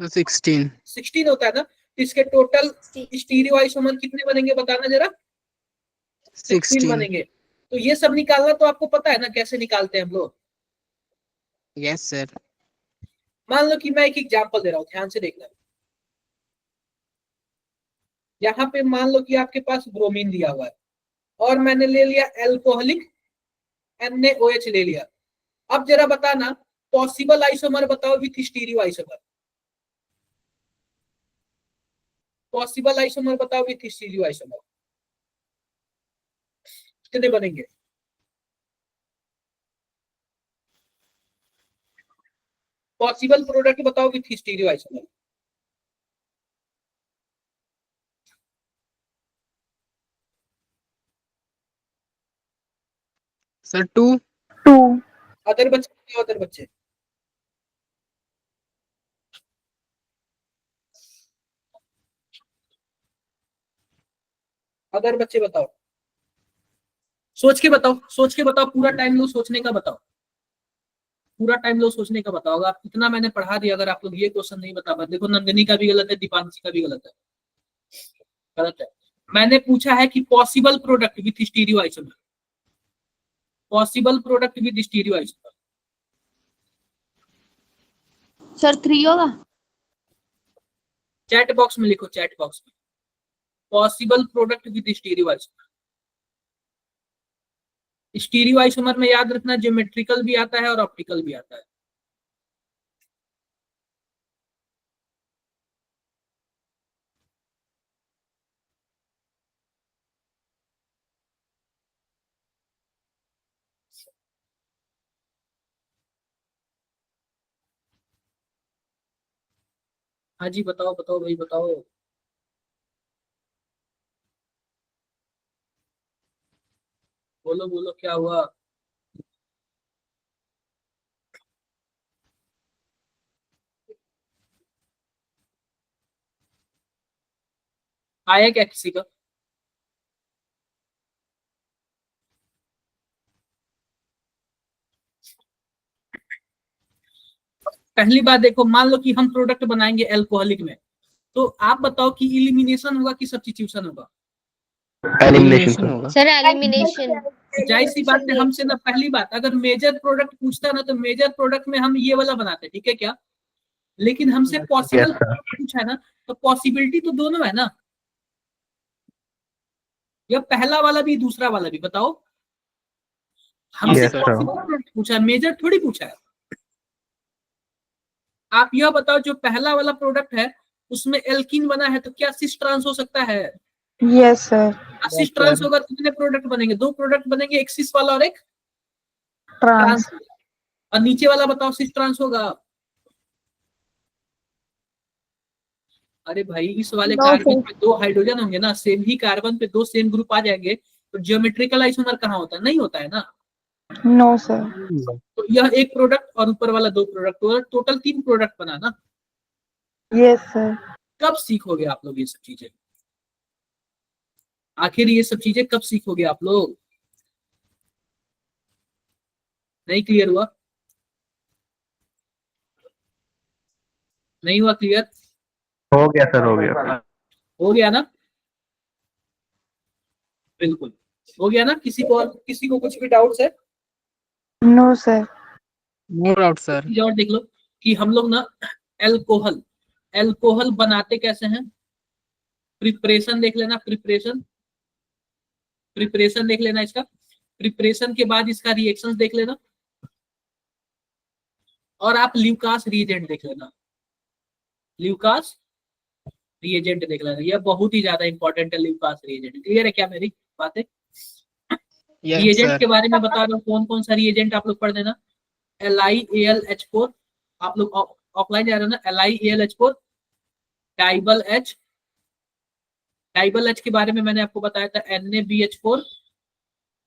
16 होता है ना। तो इसके टोटल स्टीरियो आइसोमर कितने बनेंगे, बताना जरा? 16 बनेंगे। तो ये सब निकालना तो आपको पता है ना कैसे निकालते हैं हम लोग? Yes sir. मान लो कि मैं एक एग्जांपल दे रहा हूं, ध्यान से देखना। यहाँ पे मान लो कि आपके पास ब्रोमीन दिया हुआ है और मैंने ले लिया एल्कोहलिक NaOH ले लिया। अब जरा बताना पॉसिबल आइसोमर बताओ with stereo isomer, possible isomer बताओ विथ स्टीरियो आइसोमर, कितने बनेंगे? पॉसिबल प्रोडक्ट बताओ with stereo isomer. Sir 2। Other बच्चे, अदर बच्चे, अदर बच्चे बताओ, सोच के बताओ, सोच के बताओ, पूरा टाइम लो सोचने का, बताओ पूरा टाइम लो सोचने का बताओ। अगर आप इतना मैंने पढ़ा दिया, अगर आप लोग ये क्वेश्चन नहीं बता पाते, देखो नंदिनी का भी गलत है, दीपांशी का भी गलत है, गलत है। मैंने पूछा है कि possible product with stereo isomer, possible product with stereo isomer. Sir 3 होगा। चैट बॉक्स में लिखो, चैट बॉक्स में possible product with stereo isomer. Stereo isomer में याद रखना ज्योमेट्रिकल भी आता है और ऑप्टिकल भी आता है। हाँ जी, बताओ बताओ भाई बताओ। बोलो बोलो, क्या हुआ? आया क्या किसी का? पहली बात देखो, मान लो कि हम प्रोडक्ट बनाएंगे एल्कोहलिक में, तो आप बताओ कि इलिमिनेशन होगा कि सब्स्टिट्यूशन होगा? एलिमिनेशन होगा। Sir elimination. जाहिर सी बात है, हमसे ना पहली बात, अगर मेजर प्रोडक्ट पूछता ना तो मेजर प्रोडक्ट में हम ये वाला बनाते, ठीक है क्या? लेकिन हमसे पॉसिबल पूछा है ना, तो पॉसिबिलिटी तो दोनों है ना, या पहला वाला भी दूसरा वाला भी, बताओ। हमसे पॉसिबल प्रोडक्ट पूछा है, मेजर थोड़ी पूछा है। आप यह बताओ, जो पहला वाला प्रोडक्ट है उसमें एल्कीन बना है, तो क्या सिस ट्रांस हो सकता है? Yes sir. सिस ट्रांस होगा, कितने प्रोडक्ट बनेंगे? 2 प्रोडक्ट बनेंगे, एक सिस वाला और एक ट्रांस। और नीचे वाला बताओ सिस ट्रांस होगा? अरे भाई, इस वाले कार्बन पे 2 हाइड्रोजन होंगे ना, सेम ही कार्बन पे 2 सेम ग्रुप आ जाएंगे, तो ज्योमेट्रिकल आइसोमर कहाँ होता है? नहीं होता है ना। No sir. तो यह एक प्रोडक्ट और ऊपर वाला 2 प्रोडक्ट, टोटल 3 प्रोडक्ट बना ना। Yes sir. कब सीखोगे आप लोग ये सब चीजें? आखिर ये सब चीजें कब सीखोगे आप लोग? नहीं क्लियर हुआ? नहीं हुआ क्लियर? हो गया सर, हो गया। हो गया ना? बिल्कुल हो गया ना। किसी को कुछ भी डाउट्स है? No sir. No doubt sir. चीज और देख लो कि हम लोग ना एल्कोहल एल्कोहल बनाते कैसे हैं। प्रिपरेशन देख लेना, प्रिपरेशन देख लेना इसका। प्रिपरेशन के बाद इसका रिएक्शंस देख लेना, और आप ल्यूकास रिएजेंट देख लेना। ल्यूकास रिएजेंट देख लेना, यह बहुत ही ज्यादा इंपॉर्टेंट है। ल्यूकास रिएजेंट क्लियर है क्या मेरी बातें? Yes reagent sir. के बारे में बता दो, कौन कौन सा रिएजेंट आप लोग पढ़ देना। LiAlH4, आप लोग ऑफलाइन जा रहे हो ना। LiAlH4, डाइबल H, डाइबल H के बारे में मैंने आपको बताया था। NaBH4,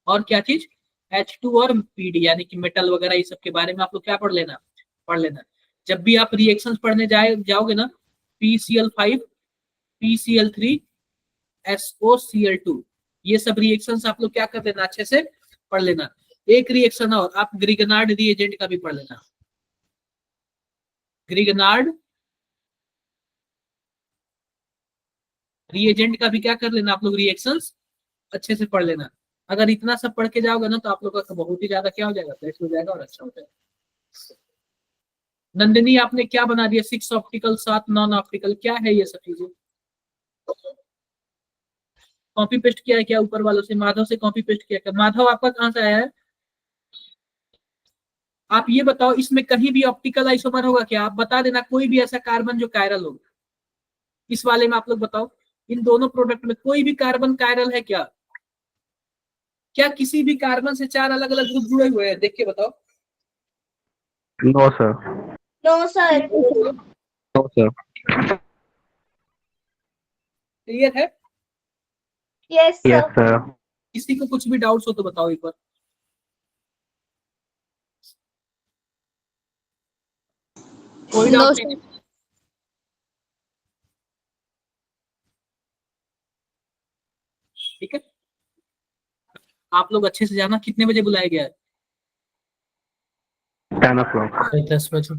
और क्या चीज, H2 और PD, यानी कि मेटल वगैरह, ये सब के बारे में आप लोग क्या पढ़ लेना। जब भी आप रिएक्शंस पढ़ने जाओगे ना, PCl5, PCl3, SOCl2, ये सब रिएक्शंस आप लोग क्या कर लेना, अच्छे से पढ़ लेना। एक रिएक्शन और आप ग्रिगनार्ड रिएजेंट का भी पढ़ लेना। ग्रिगनार्ड रिएजेंट का भी क्या कर लेना आप लोग, रिएक्शंस अच्छे से पढ़ लेना। अगर इतना सब पढ़ के जाओगे ना तो आप लोग का बहुत ही ज्यादा क्या हो जाएगा, बेस्ट हो जाएगा और अच्छा हो जाएगा। नंदिनी आपने क्या बना दिया, 6 ऑप्टिकल 7 नॉन ऑप्टिकल, क्या है ये सब चीजें? कॉपी पेस्ट किया है क्या ऊपर वालों से? माधव से कॉपी पेस्ट किया क्या? माधव आपका कहाँ से आया है? आप ये बताओ, इसमें कहीं भी ऑप्टिकल आइसोमर होगा क्या? आप बता देना कोई भी ऐसा कार्बन जो कायरल हो। इस वाले में आप लोग बताओ, इन दोनों प्रोडक्ट में कोई भी कार्बन कायरल है क्या? क्या किसी भी कार्बन से 4 अलग अलग ग्रुप जुड़े हुए हैं? देख के बताओ। No sir. No sir. No sir. Clear है? Yes yes sir. सर। किसी को कुछ भी डाउट्स हो तो बताओ एक बार। कोई नो डाउट सर। नहीं? ठीक है, आप लोग अच्छे से जाना। कितने बजे बुलाया गया है? 10 o'clock। 10 बजे।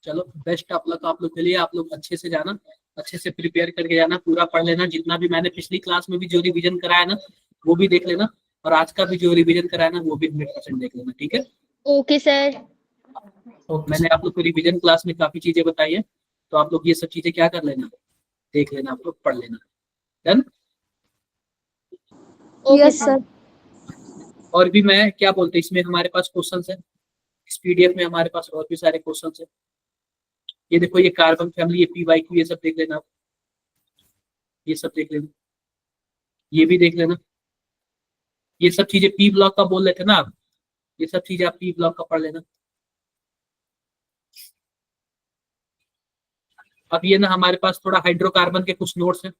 चलो बेस्ट ऑफ लक आप लोग के लिए। आप लोग अच्छे से जाना, अच्छे से प्रिपेयर करके जाना, पूरा पढ़ लेना। जितना भी मैंने पिछली क्लास में भी जो रिवीजन कराया ना वो भी देख लेना, और आज का भी जो रिवीजन कराया ना वो भी 100% देख लेना। ठीक है, ओके सर। तो मैंने आप लोग को रिवीजन क्लास में काफी चीजें बताई है, तो आप लोग ये सब चीजें क्या कर लेना, देख लेना, आप लोग पढ़ लेना। Done? Okay yes sir. Sir. और भी मैं क्या बोलते, इसमें हमारे पास क्वेश्चंस है, इस PDF में हमारे पास और भी सारे क्वेश्चंस है। ये देखो, ये कार्बन फैमिली, ये PYQ, ये सब देख लेना आप, ये सब देख लेना, ये भी देख लेना। ये सब चीजें P ब्लॉक का बोल रहे थे ना आप, ये सब चीजें आप P ब्लॉक का पढ़ लेना। अब ये ना हमारे पास थोड़ा हाइड्रोकार्बन के कुछ नोट्स हैं।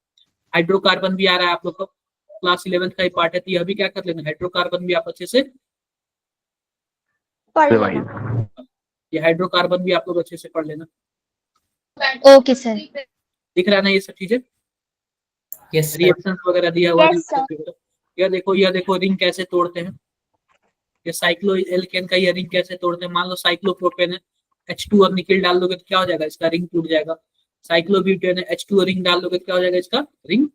हाइड्रोकार्बन भी आ रहा है आप लोग को, क्लास 11th का ही पार्ट है, तो यह भी क्या कर लेना, हाइड्रोकार्बन भी आप अच्छे से, पढ़ लेना। रिवाइज। ये हाइड्रोकार्बन भी आप लोग अच्छे से पढ़ लेना। Okay sir. दिख रहा है ना ये सब चीजें? Yes, sir. रिएक्शंस वगैरह दिया हुआ है। Yes, sir. यह देखो रिंग कैसे तोड़ते हैं। ये साइक्लो एल्केन का ये रिंग कैसे तोड़ते हैं। मान लो साइक्लोप्रोपेन है, H2 और निकल डाल दोगे तो क्या हो जाएगा, इसका रिंग टूट जाएगा। साइक्लोब्यूटेन है, H2 और रिंग डाल दोगे तो क्या हो जाएगा, इसका रिंग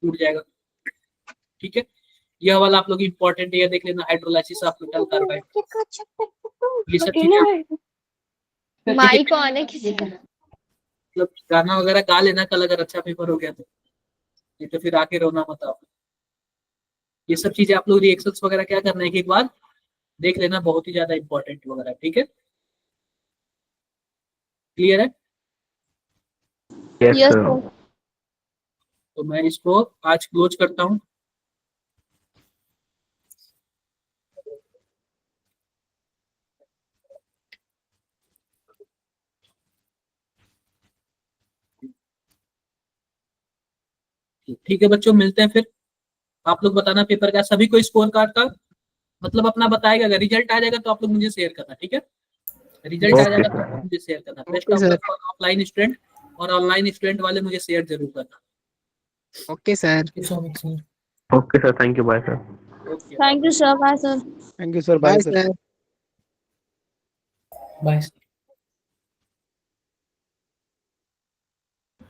टूट जाएगा। ठीक है, यह वाला आप लोग इंपॉर्टेंट है, यह देख लेना, हाइड्रोलाइसिस ऑफ मेटल कार्बाइड। ये सब चीजें माइक ऑन है किसी का? मतलब गाना वगैरह गा लेना कल अगर अच्छा पेपर हो गया तो, नहीं तो फिर आके रोना मत आओ। ये सब चीजें आप लोग रिएक्शंस वगैरह क्या करना है, एक बार देख लेना, बहुत ही ज्यादा इंपॉर्टेंट वगैरह। ठीक है, क्लियर है? Yes yes sir. सर। तो मैं इसको आज क्लोज करता हूँ। ठीक है बच्चों, मिलते हैं फिर आप लोग बताना पेपर का, सभी को स्कोर कार्ड का मतलब अपना बताएगा। अगर रिजल्ट आ जाएगा तो आप लोग मुझे शेयर करना, ठीक है? रिजल्ट आ Okay, जाएगा sir. तो मुझे शेयर करना। Best Okay, of sir. Luck for offline student, और ऑनलाइन स्टूडेंट वाले मुझे शेयर जरूर करना। Okay sir. Thank you so much, sir. Okay, sir. Thank you. Bye, sir. Okay, thank you sir, bye sir. Thank you sir, bye bye sir. Sir. Bye, sir.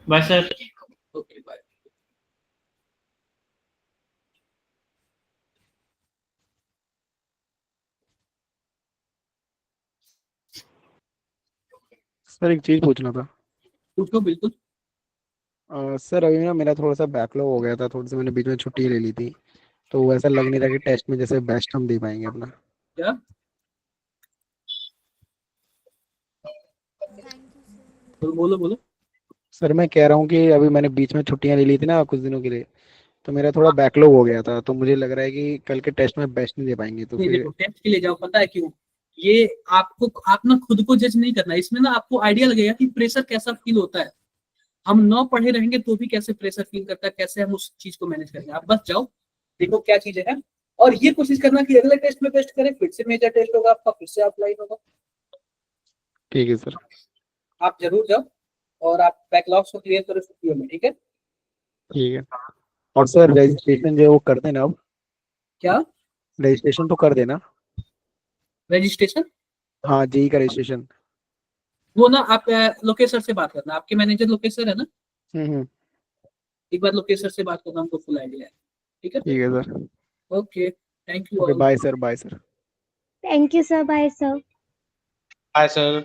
Bye sir. Okay, bye. Sir एक चीज पूछना था। पूछो बिल्कुल। सर अभी ना मेरा थोड़ा सा बैकलॉग हो गया था, थोड़ी सी मैंने बीच में छुट्टी ले ली थी, तो ऐसा लग नहीं रहा कि टेस्ट में जैसे बेस्ट हम दे पाएंगे अपना। क्या? तो बोलो बोलो। सर मैं कह रहा हूँ कि अभी मैंने बीच में छुट्टियां ले ली थी ना कुछ दिनों के लिए, तो मेरा थोड़ा बैकलॉग हो गया था, तो मुझे लग रहा है कि कल के टेस्ट में बेस्ट नहीं दे पाएंगे, तो नहीं फिर। देखो, टेस्ट के लिए जाओ, पता है क्यों? ये आपको, आप ना खुद को जज नहीं करना, इसमें ना आपको आइडिया लगेगा कि प्रेशर कैसा फील होता है। हम न पढ़े रहेंगे तो भी कैसे प्रेशर फील करता है, कैसे हम उस चीज को मैनेज करेंगे। आप बस जाओ, देखो क्या चीजें हैं, और ये कोशिश करना कि अगले टेस्ट में बेस्ट करें, फिर से मेजर टेस्ट होगा आपका, फिर से ऑफलाइन होगा। ठीक है सर। आप जरूर जाओ और आप बैकलॉग्स को क्लियर करो छुट्टियों में, ठीक है? ठीक है। और सर रजिस्ट्रेशन जो है वो कर देना अब। क्या रजिस्ट्रेशन तो कर देना। रजिस्ट्रेशन? हाँ, जेई का रजिस्ट्रेशन। वो ना आप लोकेश सर से बात करना, आपके मैनेजर लोकेश सर है ना, हम्म। एक बार लोकेश सर से बात करना, हमको फुल आइडिया है, ठीक है? ठीक है sir. Okay, thank you okay, all. Bye sir, bye sir. Thank you sir, bye sir. Hi, sir.